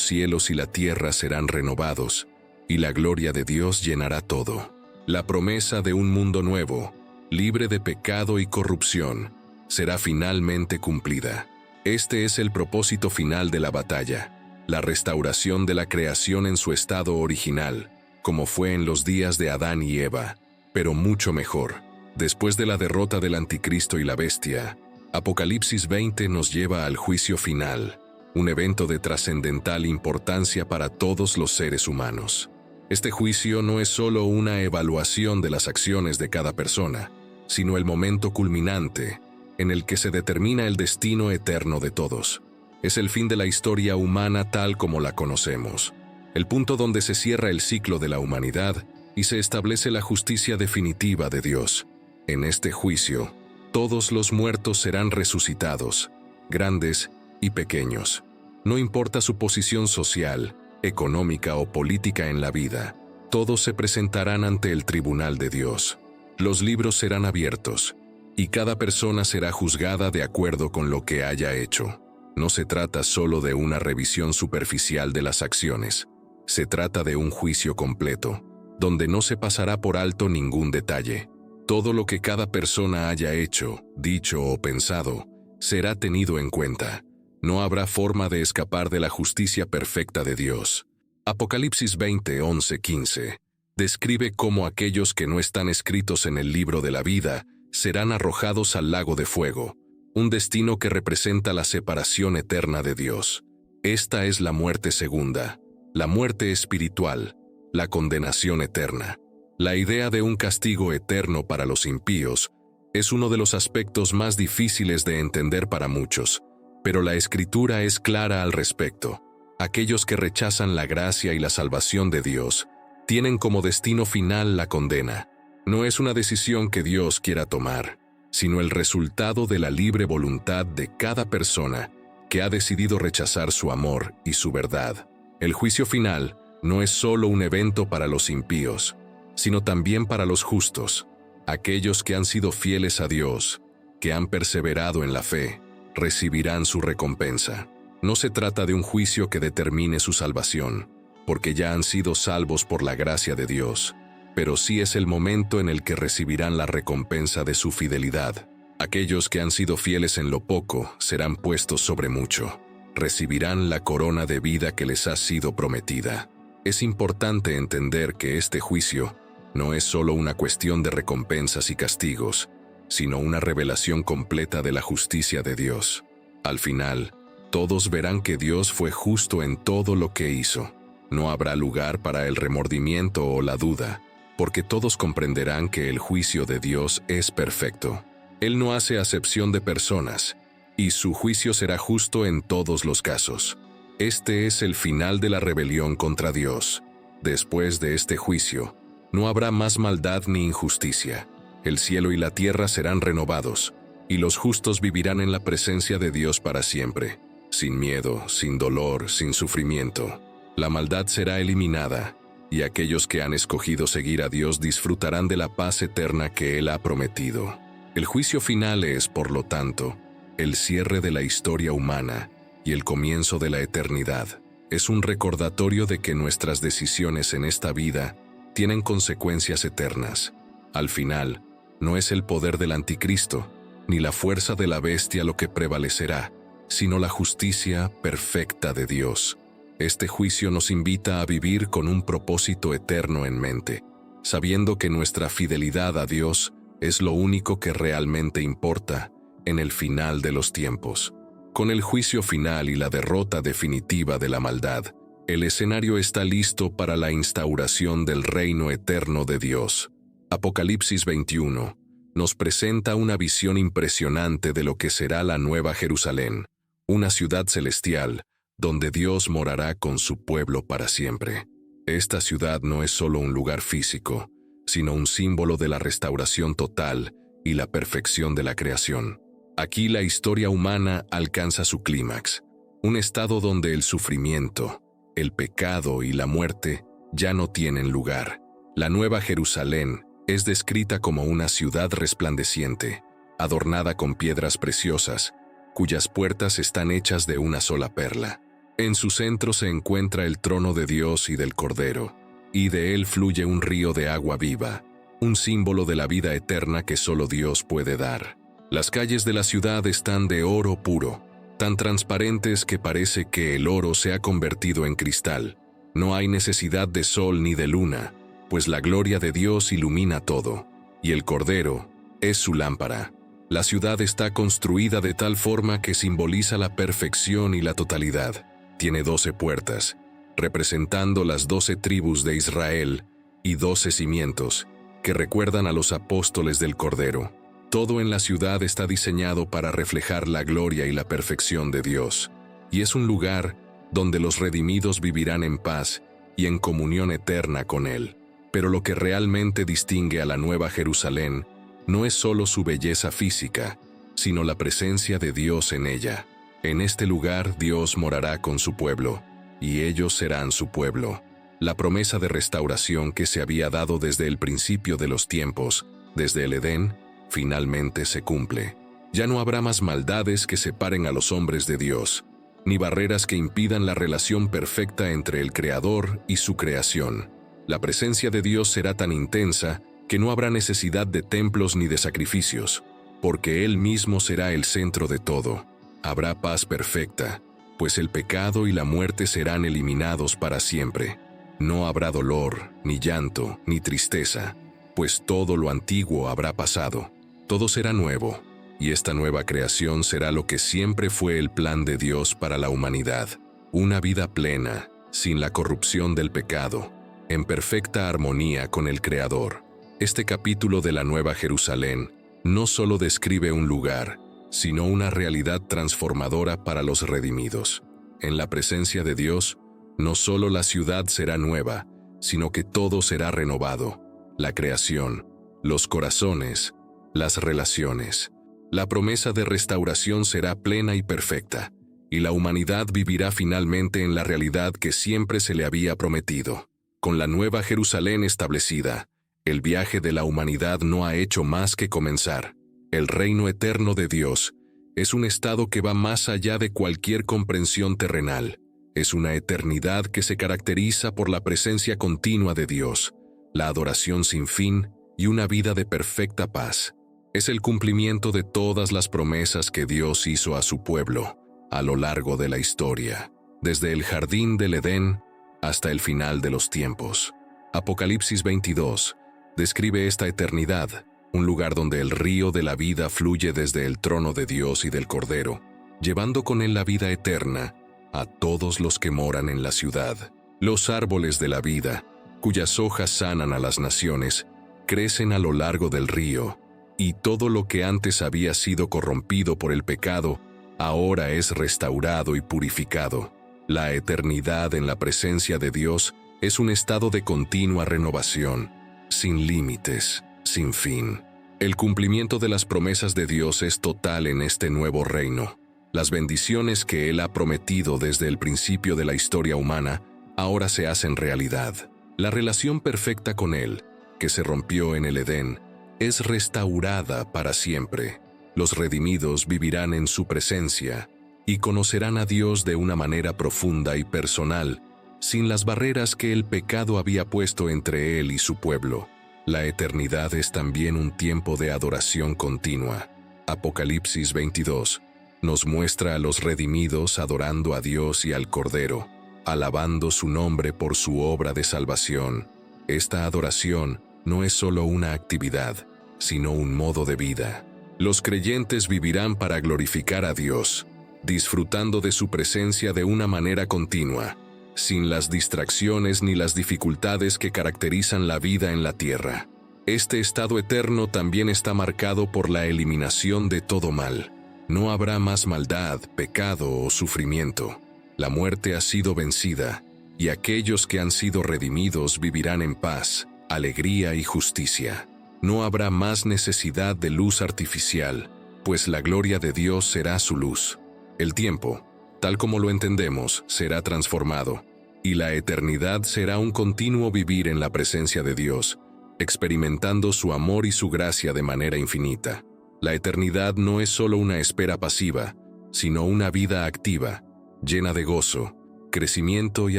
cielos y la tierra serán renovados, y la gloria de Dios llenará todo. La promesa de un mundo nuevo, libre de pecado y corrupción, será finalmente cumplida. Este es el propósito final de la batalla, la restauración de la creación en su estado original, como fue en los días de Adán y Eva, pero mucho mejor. Después de la derrota del anticristo y la bestia, Apocalipsis 20 nos lleva al juicio final, un evento de trascendental importancia para todos los seres humanos. Este juicio no es solo una evaluación de las acciones de cada persona, sino el momento culminante en el que se determina el destino eterno de todos. Es el fin de la historia humana tal como la conocemos, el punto donde se cierra el ciclo de la humanidad y se establece la justicia definitiva de Dios. En este juicio, todos los muertos serán resucitados, grandes y pequeños. No importa su posición social, económica o política en la vida, todos se presentarán ante el tribunal de Dios. Los libros serán abiertos, y cada persona será juzgada de acuerdo con lo que haya hecho. No se trata solo de una revisión superficial de las acciones, se trata de un juicio completo, donde no se pasará por alto ningún detalle. Todo lo que cada persona haya hecho, dicho o pensado, será tenido en cuenta. No habrá forma de escapar de la justicia perfecta de Dios. Apocalipsis 20, 11, 15 describe cómo aquellos que no están escritos en el libro de la vida serán arrojados al lago de fuego, un destino que representa la separación eterna de Dios. Esta es la muerte segunda, la muerte espiritual, la condenación eterna. La idea de un castigo eterno para los impíos es uno de los aspectos más difíciles de entender para muchos, pero la Escritura es clara al respecto. Aquellos que rechazan la gracia y la salvación de Dios tienen como destino final la condena. No es una decisión que Dios quiera tomar, sino el resultado de la libre voluntad de cada persona que ha decidido rechazar su amor y su verdad. El juicio final no es solo un evento para los impíos, sino también para los justos, aquellos que han sido fieles a Dios, que han perseverado en la fe, recibirán su recompensa. No se trata de un juicio que determine su salvación, porque ya han sido salvos por la gracia de Dios, pero sí es el momento en el que recibirán la recompensa de su fidelidad. Aquellos que han sido fieles en lo poco serán puestos sobre mucho. Recibirán la corona de vida que les ha sido prometida. Es importante entender que este juicio no es solo una cuestión de recompensas y castigos, sino una revelación completa de la justicia de Dios. Al final, todos verán que Dios fue justo en todo lo que hizo. No habrá lugar para el remordimiento o la duda, porque todos comprenderán que el juicio de Dios es perfecto. Él no hace acepción de personas, y su juicio será justo en todos los casos. Este es el final de la rebelión contra Dios. Después de este juicio, no habrá más maldad ni injusticia. El cielo y la tierra serán renovados, y los justos vivirán en la presencia de Dios para siempre, sin miedo, sin dolor, sin sufrimiento. La maldad será eliminada, y aquellos que han escogido seguir a Dios disfrutarán de la paz eterna que Él ha prometido. El juicio final es, por lo tanto, el cierre de la historia humana y el comienzo de la eternidad. Es un recordatorio de que nuestras decisiones en esta vida tienen consecuencias eternas. Al final, no es el poder del anticristo, ni la fuerza de la bestia lo que prevalecerá, sino la justicia perfecta de Dios. Este juicio nos invita a vivir con un propósito eterno en mente, sabiendo que nuestra fidelidad a Dios es lo único que realmente importa en el final de los tiempos. Con el juicio final y la derrota definitiva de la maldad, el escenario está listo para la instauración del reino eterno de Dios. Apocalipsis 21 nos presenta una visión impresionante de lo que será la Nueva Jerusalén, una ciudad celestial donde Dios morará con su pueblo para siempre. Esta ciudad no es solo un lugar físico, sino un símbolo de la restauración total y la perfección de la creación. Aquí la historia humana alcanza su clímax, un estado donde el sufrimiento, el pecado y la muerte ya no tienen lugar. La Nueva Jerusalén Es descrita como una ciudad resplandeciente, adornada con piedras preciosas, cuyas puertas están hechas de una sola perla. En su centro se encuentra el trono de Dios y del Cordero, y de él fluye un río de agua viva, un símbolo de la vida eterna que solo Dios puede dar. Las calles de la ciudad están de oro puro, tan transparentes que parece que el oro se ha convertido en cristal. No hay necesidad de sol ni de luna, pues la gloria de Dios ilumina todo, y el Cordero es su lámpara. La ciudad está construida de tal forma que simboliza la perfección y la totalidad. Tiene 12 puertas, representando las 12 tribus de Israel, y 12 cimientos, que recuerdan a los apóstoles del Cordero. Todo en la ciudad está diseñado para reflejar la gloria y la perfección de Dios, y es un lugar donde los redimidos vivirán en paz y en comunión eterna con Él. Pero lo que realmente distingue a la Nueva Jerusalén no es solo su belleza física, sino la presencia de Dios en ella. En este lugar Dios morará con su pueblo, y ellos serán su pueblo. La promesa de restauración que se había dado desde el principio de los tiempos, desde el Edén, finalmente se cumple. Ya no habrá más maldades que separen a los hombres de Dios, ni barreras que impidan la relación perfecta entre el Creador y su creación. La presencia de Dios será tan intensa que no habrá necesidad de templos ni de sacrificios, porque Él mismo será el centro de todo. Habrá paz perfecta, pues el pecado y la muerte serán eliminados para siempre. No habrá dolor, ni llanto, ni tristeza, pues todo lo antiguo habrá pasado. Todo será nuevo, y esta nueva creación será lo que siempre fue el plan de Dios para la humanidad. Una vida plena, sin la corrupción del pecado, en perfecta armonía con el Creador. Este capítulo de la Nueva Jerusalén no solo describe un lugar, sino una realidad transformadora para los redimidos. En la presencia de Dios, no solo la ciudad será nueva, sino que todo será renovado: la creación, los corazones, las relaciones. La promesa de restauración será plena y perfecta, y la humanidad vivirá finalmente en la realidad que siempre se le había prometido. Con la Nueva Jerusalén establecida, el viaje de la humanidad no ha hecho más que comenzar. El reino eterno de Dios es un estado que va más allá de cualquier comprensión terrenal. Es una eternidad que se caracteriza por la presencia continua de Dios, la adoración sin fin y una vida de perfecta paz. Es el cumplimiento de todas las promesas que Dios hizo a su pueblo a lo largo de la historia, desde el jardín del Edén hasta el final de los tiempos. Apocalipsis 22 describe esta eternidad, un lugar donde el río de la vida fluye desde el trono de Dios y del Cordero, llevando con él la vida eterna a todos los que moran en la ciudad. Los árboles de la vida, cuyas hojas sanan a las naciones, crecen a lo largo del río, y todo lo que antes había sido corrompido por el pecado, ahora es restaurado y purificado. La eternidad en la presencia de Dios es un estado de continua renovación, sin límites, sin fin. El cumplimiento de las promesas de Dios es total en este nuevo reino. Las bendiciones que Él ha prometido desde el principio de la historia humana ahora se hacen realidad. La relación perfecta con Él, que se rompió en el Edén, es restaurada para siempre. Los redimidos vivirán en su presencia y conocerán a Dios de una manera profunda y personal, sin las barreras que el pecado había puesto entre Él y su pueblo. La eternidad es también un tiempo de adoración continua. Apocalipsis 22 nos muestra a los redimidos adorando a Dios y al Cordero, alabando su nombre por su obra de salvación. Esta adoración no es solo una actividad, sino un modo de vida. Los creyentes vivirán para glorificar a Dios, disfrutando de su presencia de una manera continua, sin las distracciones ni las dificultades que caracterizan la vida en la tierra. Este estado eterno también está marcado por la eliminación de todo mal. No habrá más maldad, pecado o sufrimiento. La muerte ha sido vencida, y aquellos que han sido redimidos vivirán en paz, alegría y justicia. No habrá más necesidad de luz artificial, pues la gloria de Dios será su luz. El tiempo, tal como lo entendemos, será transformado, y la eternidad será un continuo vivir en la presencia de Dios, experimentando su amor y su gracia de manera infinita. La eternidad no es solo una espera pasiva, sino una vida activa, llena de gozo, crecimiento y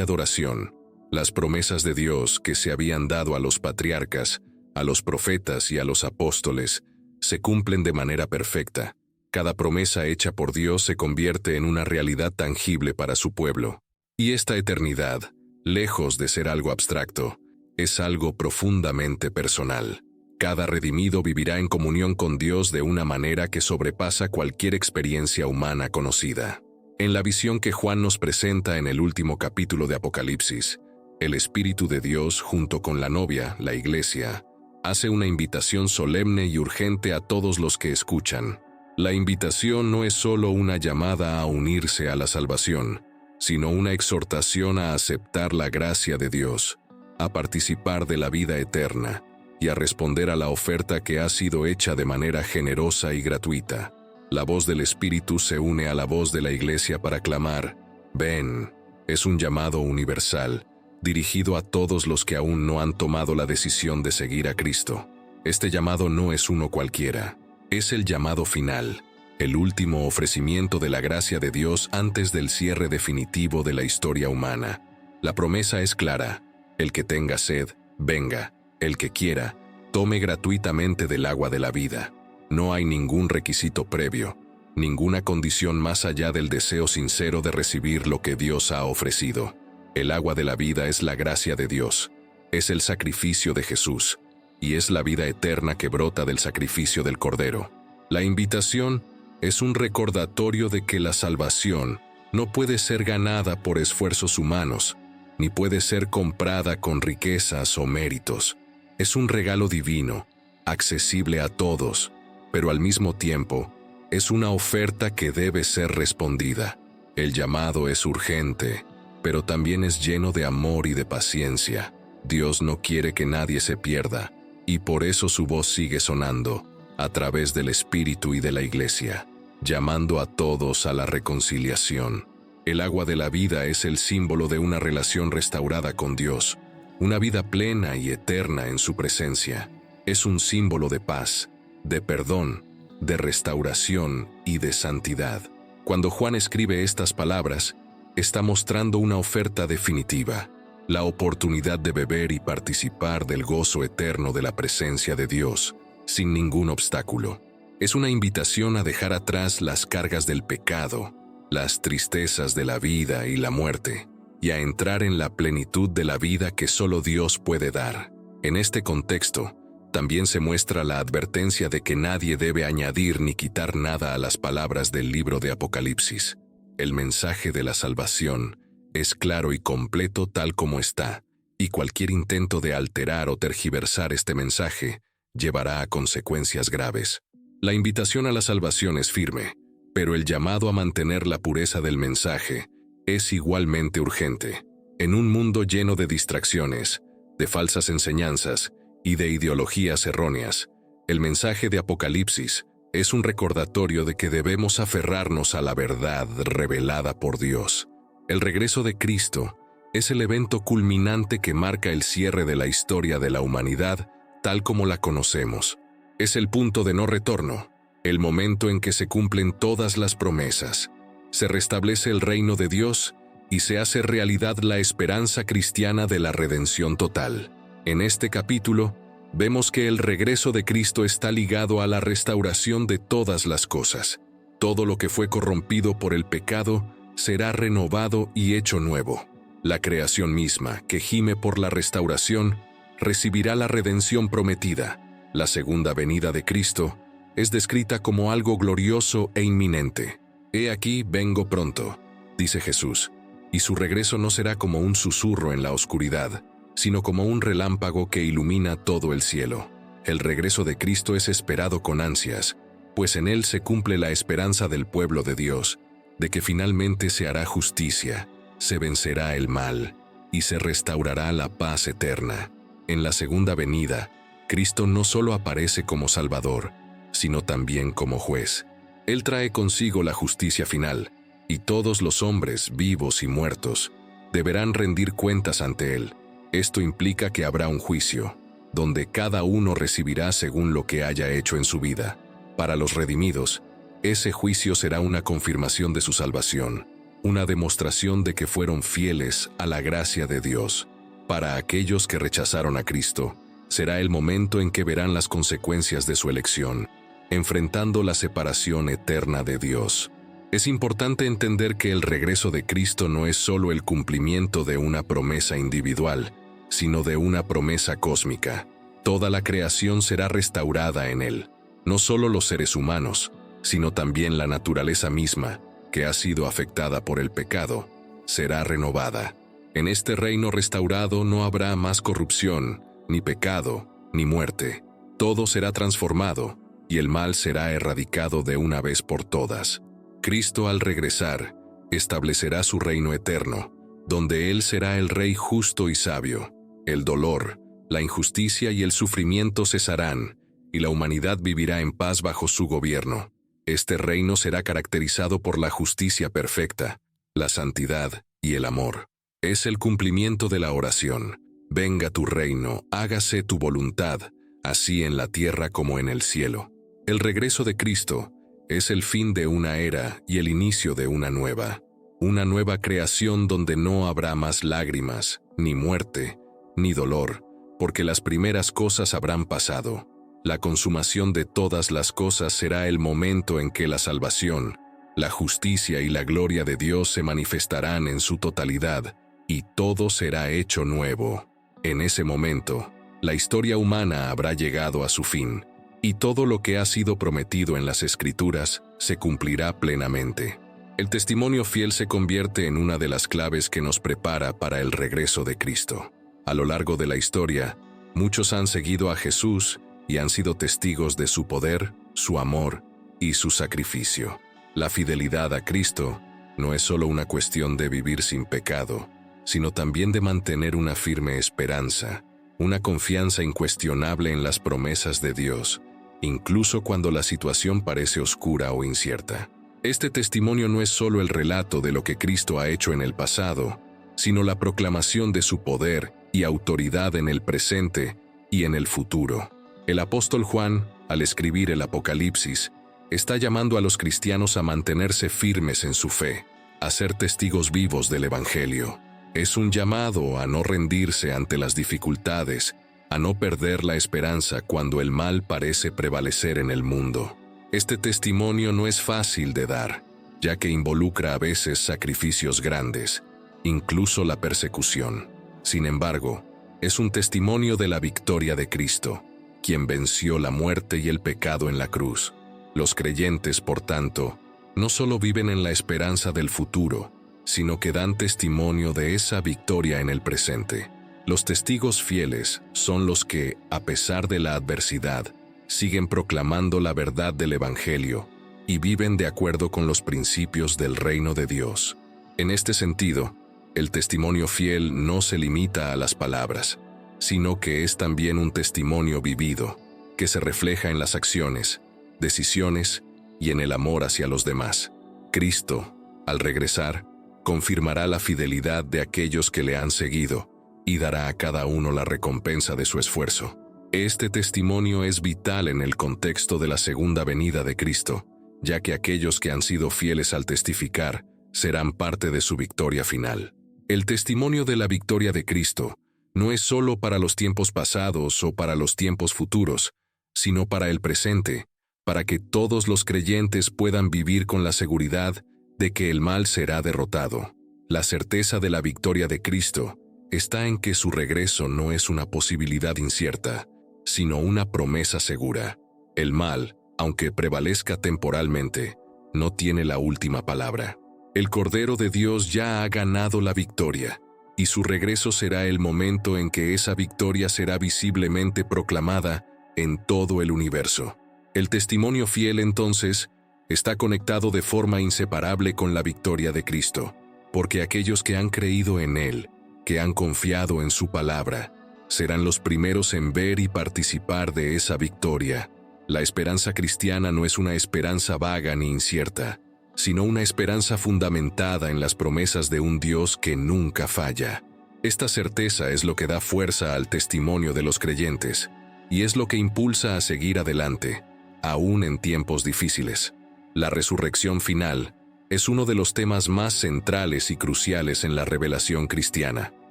adoración. Las promesas de Dios que se habían dado a los patriarcas, a los profetas y a los apóstoles, se cumplen de manera perfecta. Cada promesa hecha por Dios se convierte en una realidad tangible para su pueblo. Y esta eternidad, lejos de ser algo abstracto, es algo profundamente personal. Cada redimido vivirá en comunión con Dios de una manera que sobrepasa cualquier experiencia humana conocida. En la visión que Juan nos presenta en el último capítulo de Apocalipsis, el Espíritu de Dios, junto con la novia, la Iglesia, hace una invitación solemne y urgente a todos los que escuchan. La invitación no es solo una llamada a unirse a la salvación, sino una exhortación a aceptar la gracia de Dios, a participar de la vida eterna y a responder a la oferta que ha sido hecha de manera generosa y gratuita. La voz del Espíritu se une a la voz de la Iglesia para clamar, «Ven». Es un llamado universal, dirigido a todos los que aún no han tomado la decisión de seguir a Cristo. Este llamado no es uno cualquiera, es el llamado final, el último ofrecimiento de la gracia de Dios antes del cierre definitivo de la historia humana. La promesa es clara: el que tenga sed, venga; el que quiera, tome gratuitamente del agua de la vida. No hay ningún requisito previo, ninguna condición más allá del deseo sincero de recibir lo que Dios ha ofrecido. El agua de la vida es la gracia de Dios, es el sacrificio de Jesús, y es la vida eterna que brota del sacrificio del Cordero. La invitación es un recordatorio de que la salvación no puede ser ganada por esfuerzos humanos, ni puede ser comprada con riquezas o méritos. Es un regalo divino, accesible a todos, pero al mismo tiempo es una oferta que debe ser respondida. El llamado es urgente, pero también es lleno de amor y de paciencia. Dios no quiere que nadie se pierda, y por eso su voz sigue sonando, a través del Espíritu y de la Iglesia, llamando a todos a la reconciliación. El agua de la vida es el símbolo de una relación restaurada con Dios, una vida plena y eterna en su presencia. Es un símbolo de paz, de perdón, de restauración y de santidad. Cuando Juan escribe estas palabras, está mostrando una oferta definitiva, la oportunidad de beber y participar del gozo eterno de la presencia de Dios, sin ningún obstáculo. Es una invitación a dejar atrás las cargas del pecado, las tristezas de la vida y la muerte, y a entrar en la plenitud de la vida que solo Dios puede dar. En este contexto, también se muestra la advertencia de que nadie debe añadir ni quitar nada a las palabras del libro de Apocalipsis. El mensaje de la salvación es claro y completo tal como está, y cualquier intento de alterar o tergiversar este mensaje llevará a consecuencias graves. La invitación a la salvación es firme, pero el llamado a mantener la pureza del mensaje es igualmente urgente. En un mundo lleno de distracciones, de falsas enseñanzas y de ideologías erróneas, el mensaje de Apocalipsis es un recordatorio de que debemos aferrarnos a la verdad revelada por Dios. El regreso de Cristo es el evento culminante que marca el cierre de la historia de la humanidad tal como la conocemos. Es el punto de no retorno, el momento en que se cumplen todas las promesas, se restablece el reino de Dios y se hace realidad la esperanza cristiana de la redención total. En este capítulo, vemos que el regreso de Cristo está ligado a la restauración de todas las cosas. Todo lo que fue corrompido por el pecado será renovado y hecho nuevo. La creación misma, que gime por la restauración, recibirá la redención prometida. La segunda venida de Cristo es descrita como algo glorioso e inminente. «He aquí, vengo pronto», dice Jesús, y su regreso no será como un susurro en la oscuridad, sino como un relámpago que ilumina todo el cielo. El regreso de Cristo es esperado con ansias, pues en él se cumple la esperanza del pueblo de Dios, de que finalmente se hará justicia, se vencerá el mal y se restaurará la paz eterna. En la segunda venida, Cristo no solo aparece como Salvador, sino también como juez. Él trae consigo la justicia final, y todos los hombres, vivos y muertos, deberán rendir cuentas ante él. Esto implica que habrá un juicio. donde cada uno recibirá según lo que haya hecho en su vida. Para los redimidos, ese juicio será una confirmación de su salvación, una demostración de que fueron fieles a la gracia de Dios. Para aquellos que rechazaron a Cristo, será el momento en que verán las consecuencias de su elección, enfrentando la separación eterna de Dios. Es importante entender que el regreso de Cristo no es solo el cumplimiento de una promesa individual, sino de una promesa cósmica. Toda la creación será restaurada en Él. No solo los seres humanos, sino también la naturaleza misma, que ha sido afectada por el pecado, será renovada. En este reino restaurado no habrá más corrupción, ni pecado, ni muerte. Todo será transformado, y el mal será erradicado de una vez por todas. Cristo, al regresar, establecerá su reino eterno, donde Él será el Rey justo y sabio. El dolor, la injusticia y el sufrimiento cesarán, y la humanidad vivirá en paz bajo su gobierno. Este reino será caracterizado por la justicia perfecta, la santidad y el amor. Es el cumplimiento de la oración: venga tu reino, hágase tu voluntad, así en la tierra como en el cielo. El regreso de Cristo es el fin de una era y el inicio de una nueva creación donde no habrá más lágrimas, ni muerte, ni dolor, porque las primeras cosas habrán pasado. La consumación de todas las cosas será el momento en que la salvación, la justicia y la gloria de Dios se manifestarán en su totalidad, y todo será hecho nuevo. En ese momento, la historia humana habrá llegado a su fin, y todo lo que ha sido prometido en las Escrituras se cumplirá plenamente. El testimonio fiel se convierte en una de las claves que nos prepara para el regreso de Cristo. A lo largo de la historia, muchos han seguido a Jesús y han sido testigos de su poder, su amor y su sacrificio. La fidelidad a Cristo no es solo una cuestión de vivir sin pecado, sino también de mantener una firme esperanza, una confianza incuestionable en las promesas de Dios, incluso cuando la situación parece oscura o incierta. Este testimonio no es solo el relato de lo que Cristo ha hecho en el pasado, sino la proclamación de su poder y autoridad en el presente y en el futuro. El apóstol Juan, al escribir el Apocalipsis, está llamando a los cristianos a mantenerse firmes en su fe, a ser testigos vivos del Evangelio. Es un llamado a no rendirse ante las dificultades, a no perder la esperanza cuando el mal parece prevalecer en el mundo. Este testimonio no es fácil de dar, ya que involucra a veces sacrificios grandes, incluso la persecución. Sin embargo, es un testimonio de la victoria de Cristo, quien venció la muerte y el pecado en la cruz. Los creyentes, por tanto, no solo viven en la esperanza del futuro, sino que dan testimonio de esa victoria en el presente. Los testigos fieles son los que, a pesar de la adversidad, siguen proclamando la verdad del Evangelio y viven de acuerdo con los principios del reino de Dios. En este sentido, el testimonio fiel no se limita a las palabras, sino que es también un testimonio vivido, que se refleja en las acciones, decisiones y en el amor hacia los demás. Cristo, al regresar, confirmará la fidelidad de aquellos que le han seguido y dará a cada uno la recompensa de su esfuerzo. Este testimonio es vital en el contexto de la segunda venida de Cristo, ya que aquellos que han sido fieles al testificar serán parte de su victoria final. El testimonio de la victoria de Cristo no es solo para los tiempos pasados o para los tiempos futuros, sino para el presente, para que todos los creyentes puedan vivir con la seguridad de que el mal será derrotado. La certeza de la victoria de Cristo está en que su regreso no es una posibilidad incierta, sino una promesa segura. El mal, aunque prevalezca temporalmente, no tiene la última palabra. El Cordero de Dios ya ha ganado la victoria, y su regreso será el momento en que esa victoria será visiblemente proclamada en todo el universo. El testimonio fiel, entonces, está conectado de forma inseparable con la victoria de Cristo, porque aquellos que han creído en Él, que han confiado en su palabra, serán los primeros en ver y participar de esa victoria. La esperanza cristiana no es una esperanza vaga ni incierta, sino una esperanza fundamentada en las promesas de un Dios que nunca falla. Esta certeza es lo que da fuerza al testimonio de los creyentes, y es lo que impulsa a seguir adelante, aún en tiempos difíciles. La resurrección final es uno de los temas más centrales y cruciales en la revelación cristiana.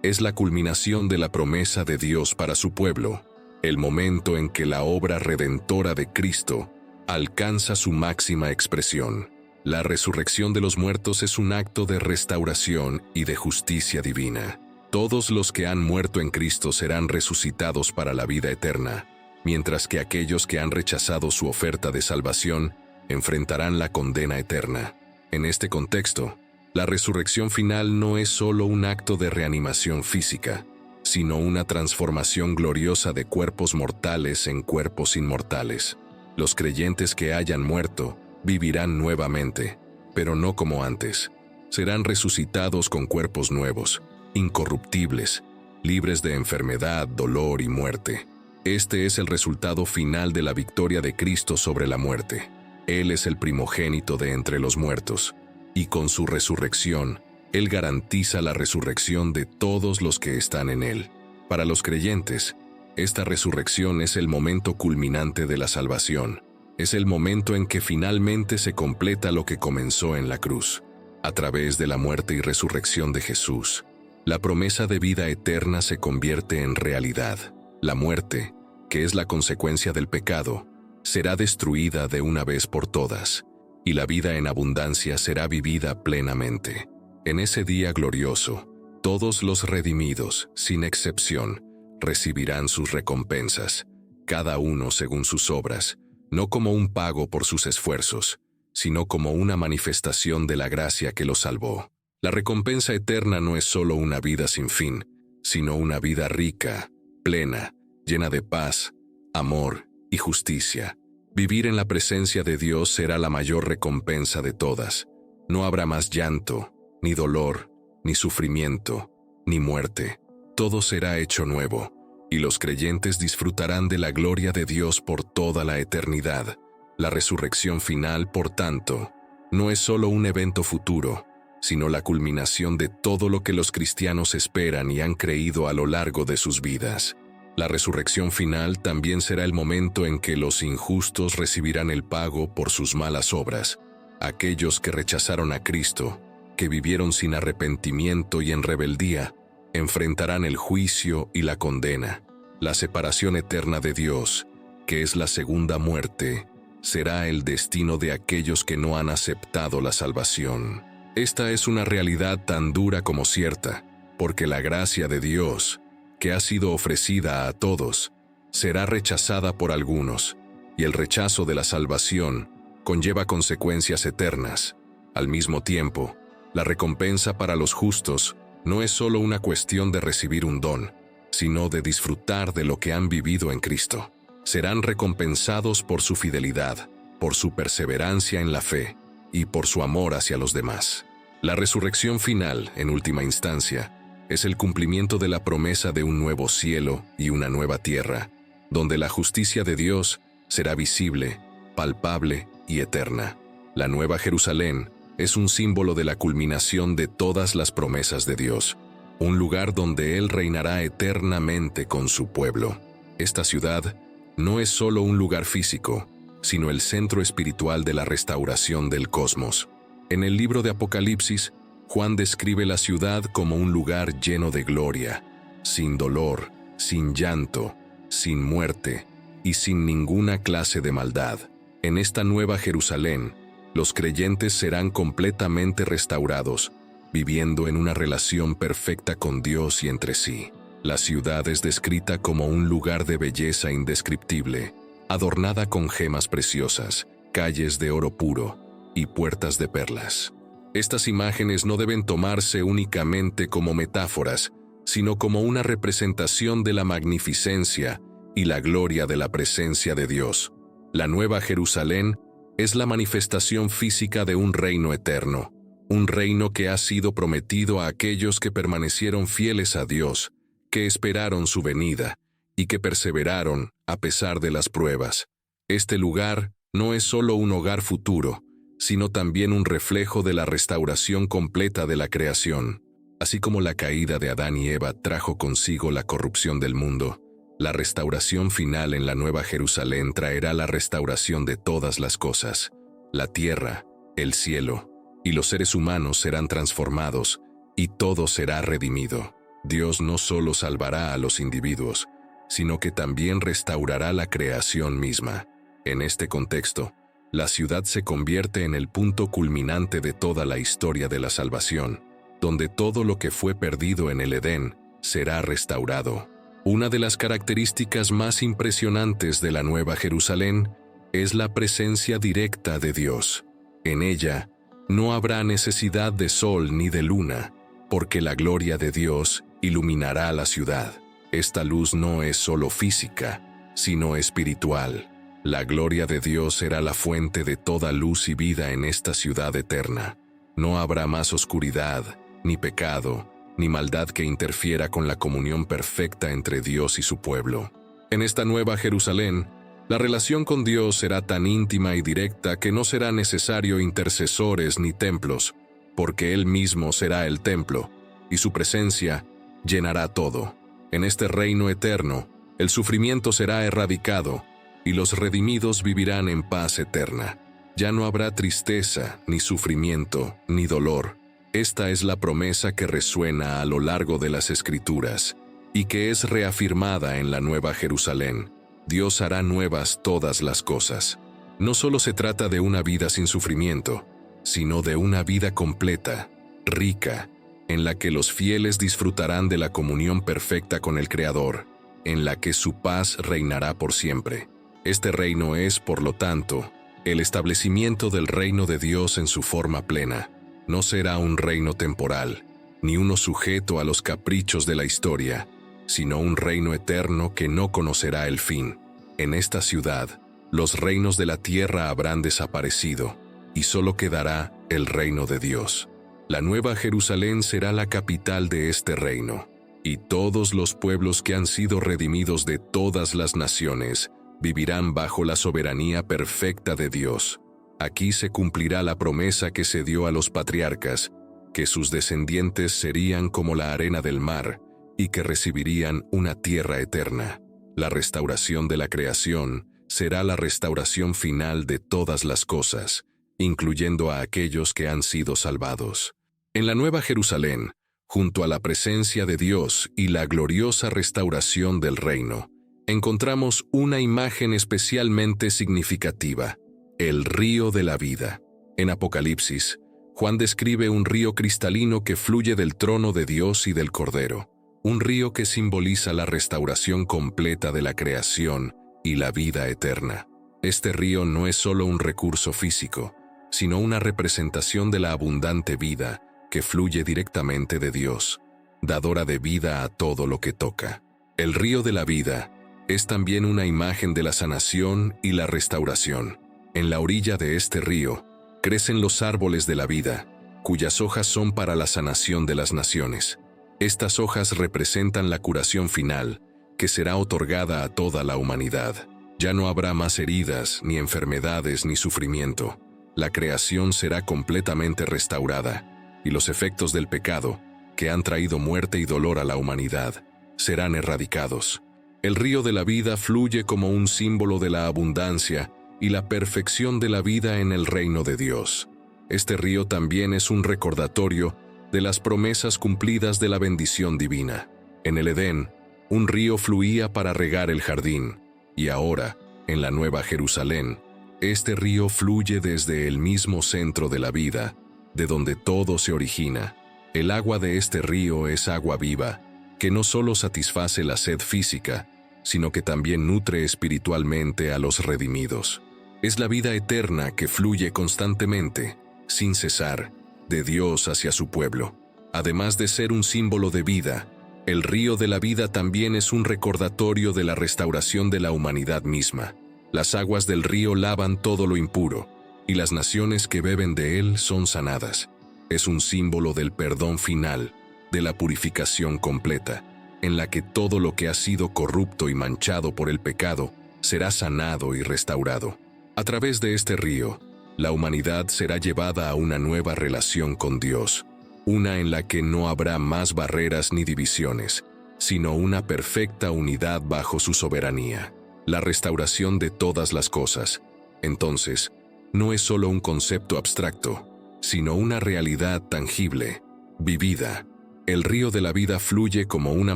Es la culminación de la promesa de Dios para su pueblo, el momento en que la obra redentora de Cristo alcanza su máxima expresión. La resurrección de los muertos es un acto de restauración y de justicia divina. Todos los que han muerto en Cristo serán resucitados para la vida eterna, mientras que aquellos que han rechazado su oferta de salvación enfrentarán la condena eterna. En este contexto, la resurrección final no es solo un acto de reanimación física, sino una transformación gloriosa de cuerpos mortales en cuerpos inmortales. Los creyentes que hayan muerto vivirán nuevamente, pero no como antes. Serán resucitados con cuerpos nuevos, incorruptibles, libres de enfermedad, dolor y muerte. Este es el resultado final de la victoria de Cristo sobre la muerte. Él es el primogénito de entre los muertos, y con su resurrección, Él garantiza la resurrección de todos los que están en Él. Para los creyentes, esta resurrección es el momento culminante de la salvación. Es el momento en que finalmente se completa lo que comenzó en la cruz. A través de la muerte y resurrección de Jesús, la promesa de vida eterna se convierte en realidad. La muerte, que es la consecuencia del pecado, será destruida de una vez por todas, y la vida en abundancia será vivida plenamente. En ese día glorioso, todos los redimidos, sin excepción, recibirán sus recompensas, cada uno según sus obras, no como un pago por sus esfuerzos, sino como una manifestación de la gracia que los salvó. La recompensa eterna no es solo una vida sin fin, sino una vida rica, plena, llena de paz, amor y justicia. Vivir en la presencia de Dios será la mayor recompensa de todas. No habrá más llanto, ni dolor, ni sufrimiento, ni muerte. Todo será hecho nuevo, y los creyentes disfrutarán de la gloria de Dios por toda la eternidad. La resurrección final, por tanto, no es solo un evento futuro, sino la culminación de todo lo que los cristianos esperan y han creído a lo largo de sus vidas. La resurrección final también será el momento en que los injustos recibirán el pago por sus malas obras. Aquellos que rechazaron a Cristo, que vivieron sin arrepentimiento y en rebeldía, enfrentarán el juicio y la condena. La separación eterna de Dios, que es la segunda muerte, será el destino de aquellos que no han aceptado la salvación. Esta es una realidad tan dura como cierta, porque la gracia de Dios, que ha sido ofrecida a todos, será rechazada por algunos, y el rechazo de la salvación conlleva consecuencias eternas. Al mismo tiempo, la recompensa para los justos no es solo una cuestión de recibir un don, sino de disfrutar de lo que han vivido en Cristo. Serán recompensados por su fidelidad, por su perseverancia en la fe y por su amor hacia los demás. La resurrección final, en última instancia, es el cumplimiento de la promesa de un nuevo cielo y una nueva tierra, donde la justicia de Dios será visible, palpable y eterna. La Nueva Jerusalén es un símbolo de la culminación de todas las promesas de Dios, un lugar donde Él reinará eternamente con su pueblo. Esta ciudad no es solo un lugar físico, sino el centro espiritual de la restauración del cosmos. En el libro de Apocalipsis, Juan describe la ciudad como un lugar lleno de gloria, sin dolor, sin llanto, sin muerte y sin ninguna clase de maldad. En esta nueva Jerusalén, los creyentes serán completamente restaurados, viviendo en una relación perfecta con Dios y entre sí. La ciudad es descrita como un lugar de belleza indescriptible, adornada con gemas preciosas, calles de oro puro y puertas de perlas. Estas imágenes no deben tomarse únicamente como metáforas, sino como una representación de la magnificencia y la gloria de la presencia de Dios. La Nueva Jerusalén es la manifestación física de un reino eterno, un reino que ha sido prometido a aquellos que permanecieron fieles a Dios, que esperaron su venida y que perseveraron a pesar de las pruebas. Este lugar no es solo un hogar futuro, sino también un reflejo de la restauración completa de la creación. Así como la caída de Adán y Eva trajo consigo la corrupción del mundo, la restauración final en la Nueva Jerusalén traerá la restauración de todas las cosas. La tierra, el cielo y los seres humanos serán transformados y todo será redimido. Dios no solo salvará a los individuos, sino que también restaurará la creación misma. En este contexto, la ciudad se convierte en el punto culminante de toda la historia de la salvación, donde todo lo que fue perdido en el Edén será restaurado. Una de las características más impresionantes de la Nueva Jerusalén es la presencia directa de Dios. En ella no habrá necesidad de sol ni de luna, porque la gloria de Dios iluminará la ciudad. Esta luz no es solo física, sino espiritual. La gloria de Dios será la fuente de toda luz y vida en esta ciudad eterna. No habrá más oscuridad, ni pecado, ni maldad que interfiera con la comunión perfecta entre Dios y su pueblo. En esta Nueva Jerusalén, la relación con Dios será tan íntima y directa que no será necesario intercesores ni templos, porque Él mismo será el templo, y su presencia llenará todo. En este reino eterno, el sufrimiento será erradicado, y los redimidos vivirán en paz eterna. Ya no habrá tristeza, ni sufrimiento, ni dolor. Esta es la promesa que resuena a lo largo de las Escrituras, y que es reafirmada en la Nueva Jerusalén. Dios hará nuevas todas las cosas. No solo se trata de una vida sin sufrimiento, sino de una vida completa, rica, en la que los fieles disfrutarán de la comunión perfecta con el Creador, en la que su paz reinará por siempre. Este reino es, por lo tanto, el establecimiento del reino de Dios en su forma plena. No será un reino temporal, ni uno sujeto a los caprichos de la historia, sino un reino eterno que no conocerá el fin. En esta ciudad, los reinos de la tierra habrán desaparecido, y solo quedará el reino de Dios. La Nueva Jerusalén será la capital de este reino, y todos los pueblos que han sido redimidos de todas las naciones vivirán bajo la soberanía perfecta de Dios. Aquí se cumplirá la promesa que se dio a los patriarcas, que sus descendientes serían como la arena del mar y que recibirían una tierra eterna. La restauración de la creación será la restauración final de todas las cosas, incluyendo a aquellos que han sido salvados. En la Nueva Jerusalén, junto a la presencia de Dios y la gloriosa restauración del reino, encontramos una imagen especialmente significativa: el río de la vida. En Apocalipsis, Juan describe un río cristalino que fluye del trono de Dios y del Cordero, un río que simboliza la restauración completa de la creación y la vida eterna. Este río no es solo un recurso físico, sino una representación de la abundante vida que fluye directamente de Dios, dadora de vida a todo lo que toca. El río de la vida es también una imagen de la sanación y la restauración. En la orilla de este río crecen los árboles de la vida, cuyas hojas son para la sanación de las naciones. Estas hojas representan la curación final, que será otorgada a toda la humanidad. Ya no habrá más heridas, ni enfermedades, ni sufrimiento. La creación será completamente restaurada, y los efectos del pecado, que han traído muerte y dolor a la humanidad, serán erradicados. El río de la vida fluye como un símbolo de la abundancia y la perfección de la vida en el reino de Dios. Este río también es un recordatorio de las promesas cumplidas de la bendición divina. En el Edén, un río fluía para regar el jardín, y ahora, en la Nueva Jerusalén, este río fluye desde el mismo centro de la vida, de donde todo se origina. El agua de este río es agua viva, que no solo satisface la sed física, sino que también nutre espiritualmente a los redimidos. Es la vida eterna que fluye constantemente, sin cesar, de Dios hacia su pueblo. Además de ser un símbolo de vida, el río de la vida también es un recordatorio de la restauración de la humanidad misma. Las aguas del río lavan todo lo impuro, y las naciones que beben de él son sanadas. Es un símbolo del perdón final, de la purificación completa, en la que todo lo que ha sido corrupto y manchado por el pecado será sanado y restaurado. A través de este río, la humanidad será llevada a una nueva relación con Dios. una en la que no habrá más barreras ni divisiones, sino una perfecta unidad bajo su soberanía, la restauración de todas las cosas. Entonces, no es solo un concepto abstracto, sino una realidad tangible, vivida. El río de la vida fluye como una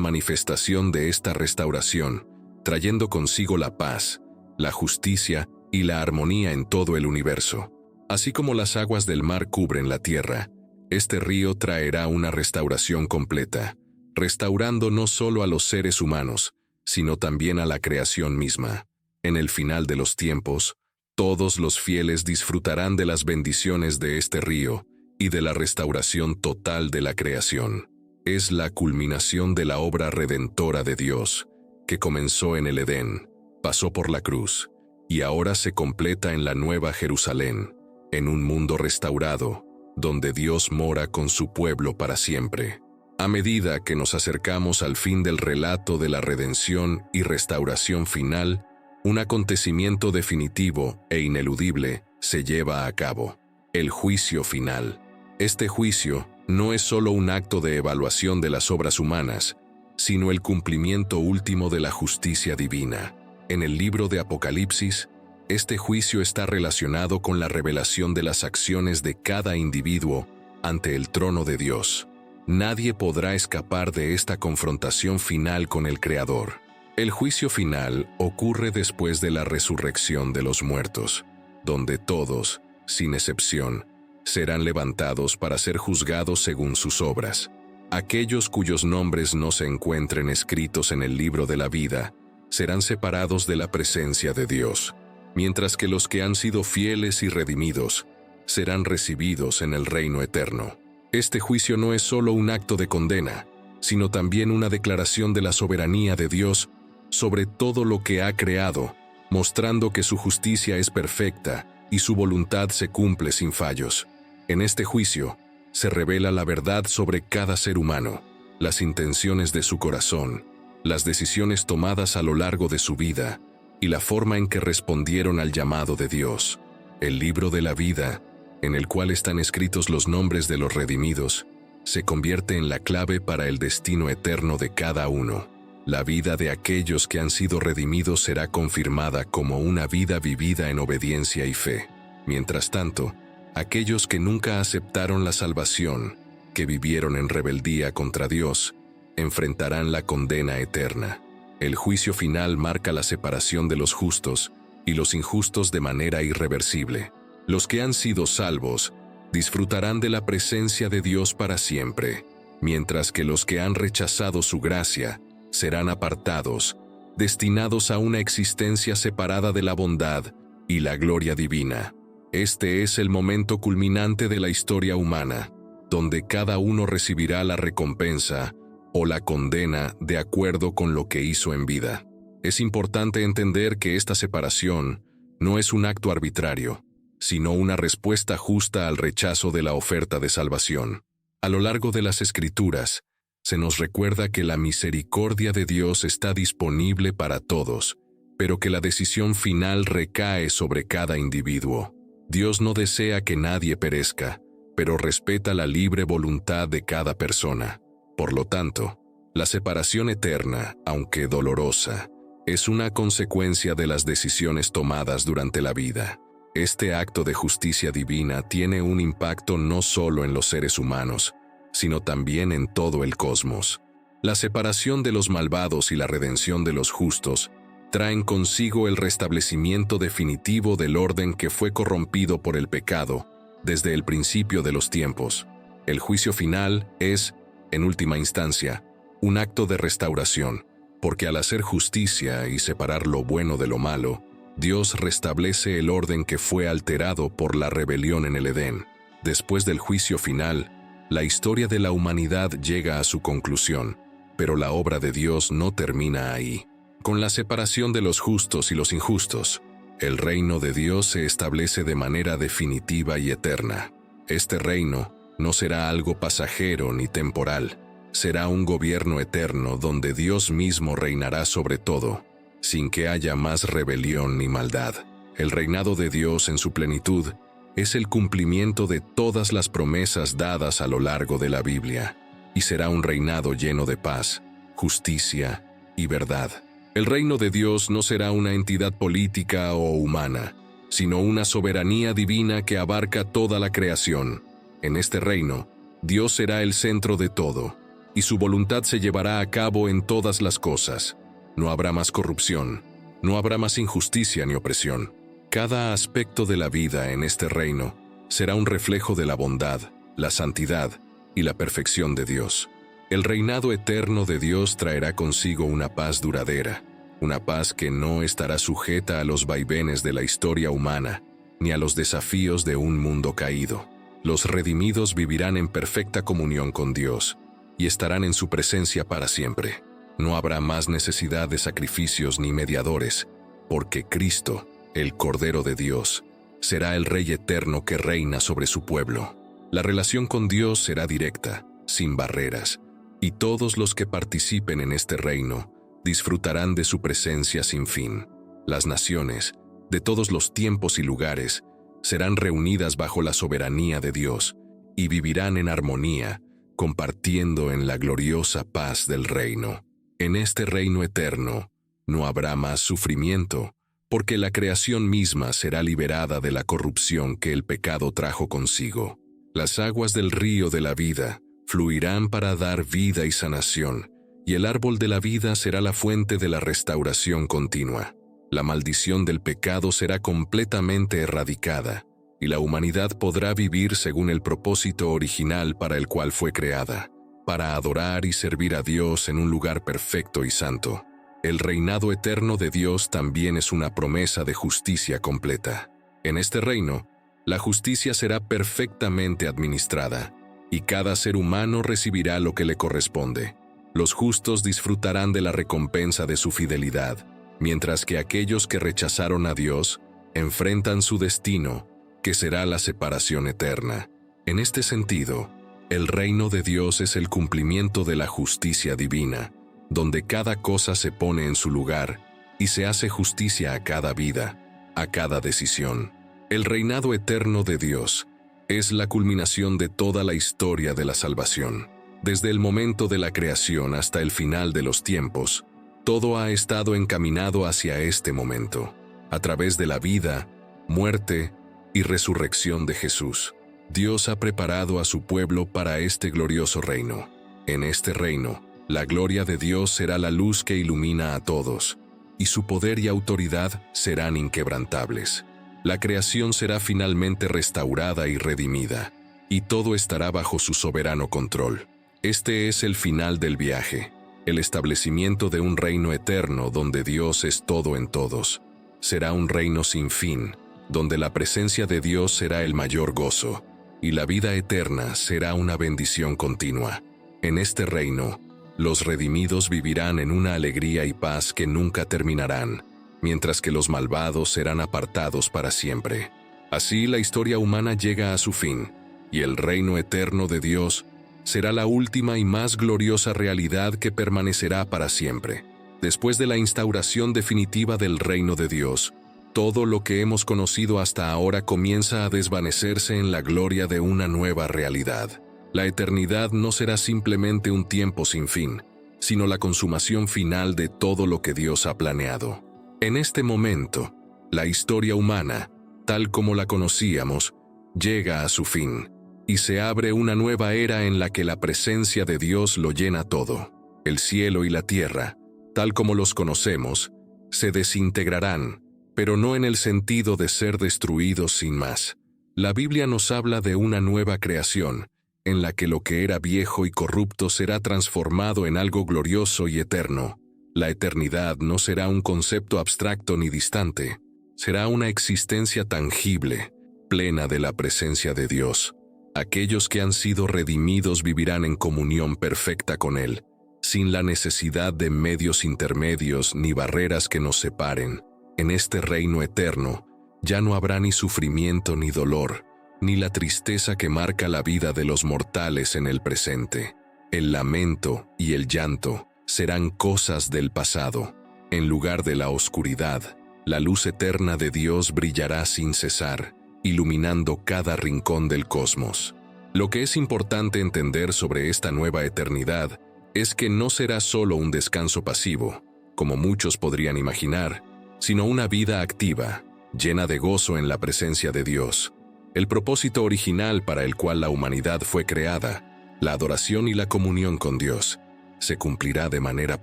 manifestación de esta restauración, trayendo consigo la paz, la justicia y la armonía en todo el universo. Así como las aguas del mar cubren la tierra, este río traerá una restauración completa, restaurando no solo a los seres humanos, sino también a la creación misma. En el final de los tiempos, todos los fieles disfrutarán de las bendiciones de este río y de la restauración total de la creación. Es la culminación de la obra redentora de Dios, que comenzó en el Edén, pasó por la cruz, y ahora se completa en la Nueva Jerusalén, en un mundo restaurado, donde Dios mora con su pueblo para siempre. A medida que nos acercamos al fin del relato de la redención y restauración final, un acontecimiento definitivo e ineludible se lleva a cabo: el juicio final. Este juicio no es solo un acto de evaluación de las obras humanas, sino el cumplimiento último de la justicia divina. En el libro de Apocalipsis, este juicio está relacionado con la revelación de las acciones de cada individuo ante el trono de Dios. Nadie podrá escapar de esta confrontación final con el Creador. El juicio final ocurre después de la resurrección de los muertos, donde todos, sin excepción, serán levantados para ser juzgados según sus obras. Aquellos cuyos nombres no se encuentren escritos en el libro de la vida serán separados de la presencia de Dios, mientras que los que han sido fieles y redimidos serán recibidos en el reino eterno. Este juicio no es solo un acto de condena, sino también una declaración de la soberanía de Dios sobre todo lo que ha creado, mostrando que su justicia es perfecta y su voluntad se cumple sin fallos. En este juicio se revela la verdad sobre cada ser humano, las intenciones de su corazón, las decisiones tomadas a lo largo de su vida y la forma en que respondieron al llamado de Dios. El libro de la vida, en el cual están escritos los nombres de los redimidos, se convierte en la clave para el destino eterno de cada uno. La vida de aquellos que han sido redimidos será confirmada como una vida vivida en obediencia y fe. Mientras tanto, aquellos que nunca aceptaron la salvación, que vivieron en rebeldía contra Dios, enfrentarán la condena eterna. El juicio final marca la separación de los justos y los injustos de manera irreversible. Los que han sido salvos disfrutarán de la presencia de Dios para siempre, mientras que los que han rechazado su gracia serán apartados, destinados a una existencia separada de la bondad y la gloria divina. Este es el momento culminante de la historia humana, donde cada uno recibirá la recompensa o la condena de acuerdo con lo que hizo en vida. Es importante entender que esta separación no es un acto arbitrario, sino una respuesta justa al rechazo de la oferta de salvación. A lo largo de las Escrituras, se nos recuerda que la misericordia de Dios está disponible para todos, pero que la decisión final recae sobre cada individuo. Dios no desea que nadie perezca, pero respeta la libre voluntad de cada persona. Por lo tanto, la separación eterna, aunque dolorosa, es una consecuencia de las decisiones tomadas durante la vida. Este acto de justicia divina tiene un impacto no solo en los seres humanos, sino también en todo el cosmos. La separación de los malvados y la redención de los justos traen consigo el restablecimiento definitivo del orden que fue corrompido por el pecado desde el principio de los tiempos. El juicio final es, en última instancia, un acto de restauración, porque al hacer justicia y separar lo bueno de lo malo, Dios restablece el orden que fue alterado por la rebelión en el Edén. Después del juicio final, la historia de la humanidad llega a su conclusión, pero la obra de Dios no termina ahí. Con la separación de los justos y los injustos, el reino de Dios se establece de manera definitiva y eterna. Este reino no será algo pasajero ni temporal, será un gobierno eterno donde Dios mismo reinará sobre todo, sin que haya más rebelión ni maldad. El reinado de Dios en su plenitud Es el cumplimiento de todas las promesas dadas a lo largo de la Biblia, y será un reinado lleno de paz, justicia y verdad. El reino de Dios no será una entidad política o humana, sino una soberanía divina que abarca toda la creación. En este reino, Dios será el centro de todo, y su voluntad se llevará a cabo en todas las cosas. No habrá más corrupción, no habrá más injusticia ni opresión. Cada aspecto de la vida en este reino será un reflejo de la bondad, la santidad y la perfección de Dios. El reinado eterno de Dios traerá consigo una paz duradera, una paz que no estará sujeta a los vaivenes de la historia humana, ni a los desafíos de un mundo caído. Los redimidos vivirán en perfecta comunión con Dios y estarán en su presencia para siempre. No habrá más necesidad de sacrificios ni mediadores, porque Cristo, el Cordero de Dios, será el Rey eterno que reina sobre su pueblo. La relación con Dios será directa, sin barreras, y todos los que participen en este reino disfrutarán de su presencia sin fin. Las naciones, de todos los tiempos y lugares, serán reunidas bajo la soberanía de Dios y vivirán en armonía, compartiendo en la gloriosa paz del reino. En este reino eterno no habrá más sufrimiento, porque la creación misma será liberada de la corrupción que el pecado trajo consigo. Las aguas del río de la vida fluirán para dar vida y sanación, y el árbol de la vida será la fuente de la restauración continua. La maldición del pecado será completamente erradicada, y la humanidad podrá vivir según el propósito original para el cual fue creada, para adorar y servir a Dios en un lugar perfecto y santo. El reinado eterno de Dios también es una promesa de justicia completa. En este reino, la justicia será perfectamente administrada, y cada ser humano recibirá lo que le corresponde. Los justos disfrutarán de la recompensa de su fidelidad, mientras que aquellos que rechazaron a Dios enfrentan su destino, que será la separación eterna. En este sentido, el reino de Dios es el cumplimiento de la justicia divina, donde cada cosa se pone en su lugar y se hace justicia a cada vida, a cada decisión. El reinado eterno de Dios es la culminación de toda la historia de la salvación. Desde el momento de la creación hasta el final de los tiempos, todo ha estado encaminado hacia este momento. A través de la vida, muerte y resurrección de Jesús, Dios ha preparado a su pueblo para este glorioso reino. En este reino, la gloria de Dios será la luz que ilumina a todos, y su poder y autoridad serán inquebrantables. La creación será finalmente restaurada y redimida, y todo estará bajo su soberano control. Este es el final del viaje, el establecimiento de un reino eterno donde Dios es todo en todos. Será un reino sin fin, donde la presencia de Dios será el mayor gozo, y la vida eterna será una bendición continua. En este reino, los redimidos vivirán en una alegría y paz que nunca terminarán, mientras que los malvados serán apartados para siempre. Así la historia humana llega a su fin, y el reino eterno de Dios será la última y más gloriosa realidad que permanecerá para siempre. Después de la instauración definitiva del reino de Dios, todo lo que hemos conocido hasta ahora comienza a desvanecerse en la gloria de una nueva realidad. La eternidad no será simplemente un tiempo sin fin, sino la consumación final de todo lo que Dios ha planeado. En este momento, la historia humana, tal como la conocíamos, llega a su fin, y se abre una nueva era en la que la presencia de Dios lo llena todo. El cielo y la tierra, tal como los conocemos, se desintegrarán, pero no en el sentido de ser destruidos sin más. La Biblia nos habla de una nueva creación, en la que lo que era viejo y corrupto será transformado en algo glorioso y eterno. La eternidad no será un concepto abstracto ni distante, será una existencia tangible, plena de la presencia de Dios. Aquellos que han sido redimidos vivirán en comunión perfecta con Él, sin la necesidad de medios intermedios ni barreras que nos separen. En este reino eterno, ya no habrá ni sufrimiento ni dolor, ni la tristeza que marca la vida de los mortales en el presente. El lamento y el llanto serán cosas del pasado. En lugar de la oscuridad, la luz eterna de Dios brillará sin cesar, iluminando cada rincón del cosmos. Lo que es importante entender sobre esta nueva eternidad es que no será solo un descanso pasivo, como muchos podrían imaginar, sino una vida activa, llena de gozo en la presencia de Dios. El propósito original para el cual la humanidad fue creada, la adoración y la comunión con Dios, se cumplirá de manera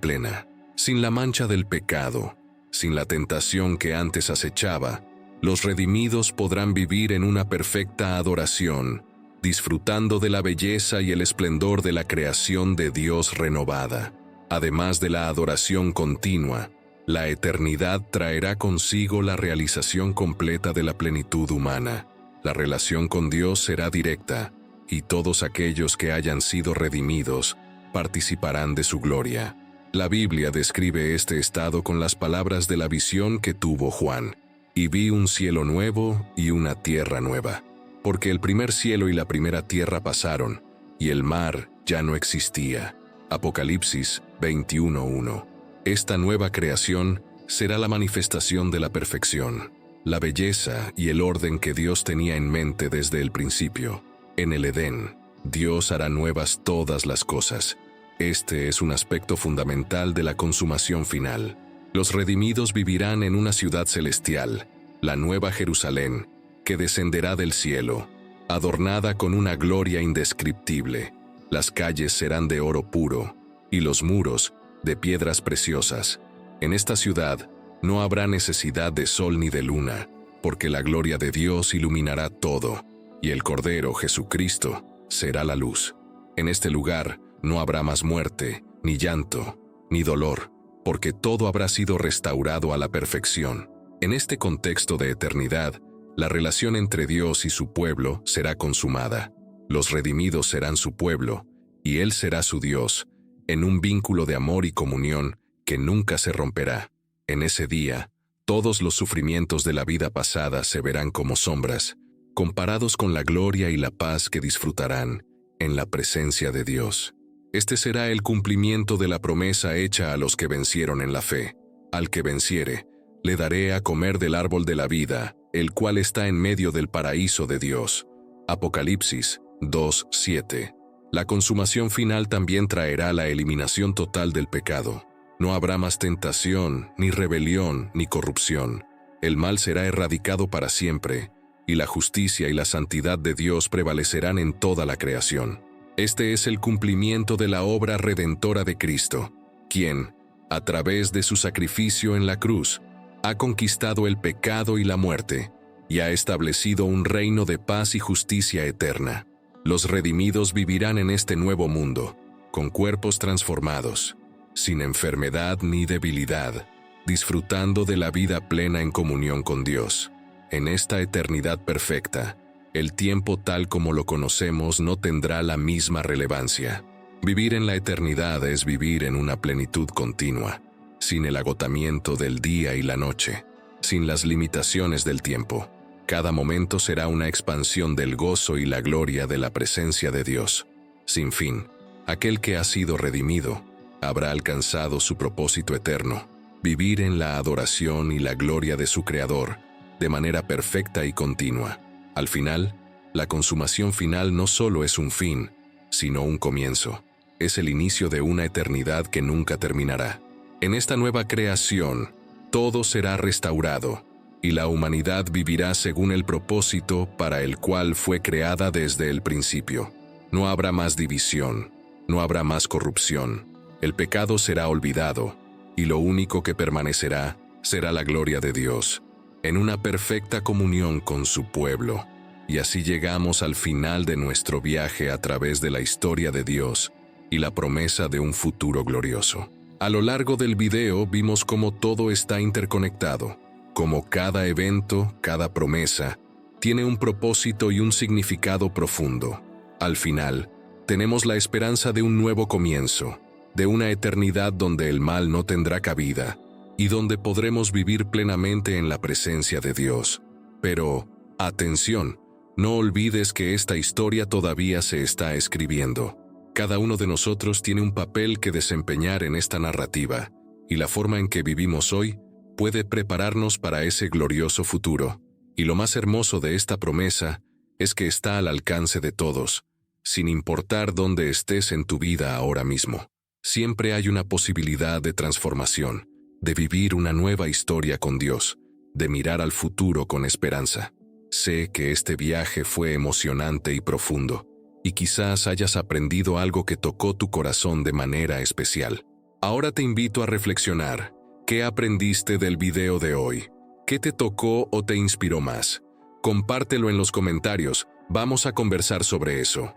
plena, sin la mancha del pecado, sin la tentación que antes acechaba. Los redimidos podrán vivir en una perfecta adoración, disfrutando de la belleza y el esplendor de la creación de Dios renovada. Además de la adoración continua, la eternidad traerá consigo la realización completa de la plenitud humana. La relación con Dios será directa, y todos aquellos que hayan sido redimidos participarán de su gloria. La Biblia describe este estado con las palabras de la visión que tuvo Juan: «Y vi un cielo nuevo y una tierra nueva, porque el primer cielo y la primera tierra pasaron, y el mar ya no existía». Apocalipsis 21:1. Esta nueva creación será la manifestación de la perfección, la belleza y el orden que Dios tenía en mente desde el principio. En el Edén, Dios hará nuevas todas las cosas. Este es un aspecto fundamental de la consumación final. Los redimidos vivirán en una ciudad celestial, la Nueva Jerusalén, que descenderá del cielo, adornada con una gloria indescriptible. Las calles serán de oro puro, y los muros de piedras preciosas. En esta ciudad no habrá necesidad de sol ni de luna, porque la gloria de Dios iluminará todo, y el Cordero Jesucristo será la luz. En este lugar no habrá más muerte, ni llanto, ni dolor, porque todo habrá sido restaurado a la perfección. En este contexto de eternidad, la relación entre Dios y su pueblo será consumada. Los redimidos serán su pueblo, y Él será su Dios, en un vínculo de amor y comunión que nunca se romperá. En ese día, todos los sufrimientos de la vida pasada se verán como sombras, comparados con la gloria y la paz que disfrutarán en la presencia de Dios. Este será el cumplimiento de la promesa hecha a los que vencieron en la fe. Al que venciere, le daré a comer del árbol de la vida, el cual está en medio del paraíso de Dios. Apocalipsis 2:7. La consumación final también traerá la eliminación total del pecado. No habrá más tentación, ni rebelión, ni corrupción. El mal será erradicado para siempre, y la justicia y la santidad de Dios prevalecerán en toda la creación. Este es el cumplimiento de la obra redentora de Cristo, quien, a través de su sacrificio en la cruz, ha conquistado el pecado y la muerte, y ha establecido un reino de paz y justicia eterna. Los redimidos vivirán en este nuevo mundo, con cuerpos transformados, sin enfermedad ni debilidad, disfrutando de la vida plena en comunión con Dios. En esta eternidad perfecta, el tiempo tal como lo conocemos no tendrá la misma relevancia. Vivir en la eternidad es vivir en una plenitud continua, sin el agotamiento del día y la noche, sin las limitaciones del tiempo. Cada momento será una expansión del gozo y la gloria de la presencia de Dios. Sin fin, aquel que ha sido redimido habrá alcanzado su propósito eterno, vivir en la adoración y la gloria de su Creador, de manera perfecta y continua. Al final, la consumación final no solo es un fin, sino un comienzo. Es el inicio de una eternidad que nunca terminará. En esta nueva creación, todo será restaurado, y la humanidad vivirá según el propósito para el cual fue creada desde el principio. No habrá más división, no habrá más corrupción. El pecado será olvidado, y lo único que permanecerá será la gloria de Dios, en una perfecta comunión con su pueblo. Y así llegamos al final de nuestro viaje a través de la historia de Dios y la promesa de un futuro glorioso. A lo largo del video vimos cómo todo está interconectado, cómo cada evento, cada promesa, tiene un propósito y un significado profundo. Al final, tenemos la esperanza de un nuevo comienzo, de una eternidad donde el mal no tendrá cabida, y donde podremos vivir plenamente en la presencia de Dios. Pero, atención, no olvides que esta historia todavía se está escribiendo. Cada uno de nosotros tiene un papel que desempeñar en esta narrativa, y la forma en que vivimos hoy puede prepararnos para ese glorioso futuro. Y lo más hermoso de esta promesa es que está al alcance de todos, sin importar dónde estés en tu vida ahora mismo. Siempre hay una posibilidad de transformación, de vivir una nueva historia con Dios, de mirar al futuro con esperanza. Sé que este viaje fue emocionante y profundo, y quizás hayas aprendido algo que tocó tu corazón de manera especial. Ahora te invito a reflexionar. ¿Qué aprendiste del video de hoy? ¿Qué te tocó o te inspiró más? Compártelo en los comentarios, vamos a conversar sobre eso.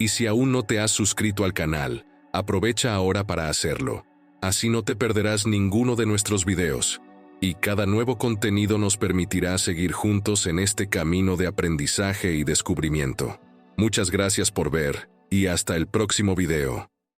Y si aún no te has suscrito al canal, aprovecha ahora para hacerlo. Así no te perderás ninguno de nuestros videos, y cada nuevo contenido nos permitirá seguir juntos en este camino de aprendizaje y descubrimiento. Muchas gracias por ver, y hasta el próximo video.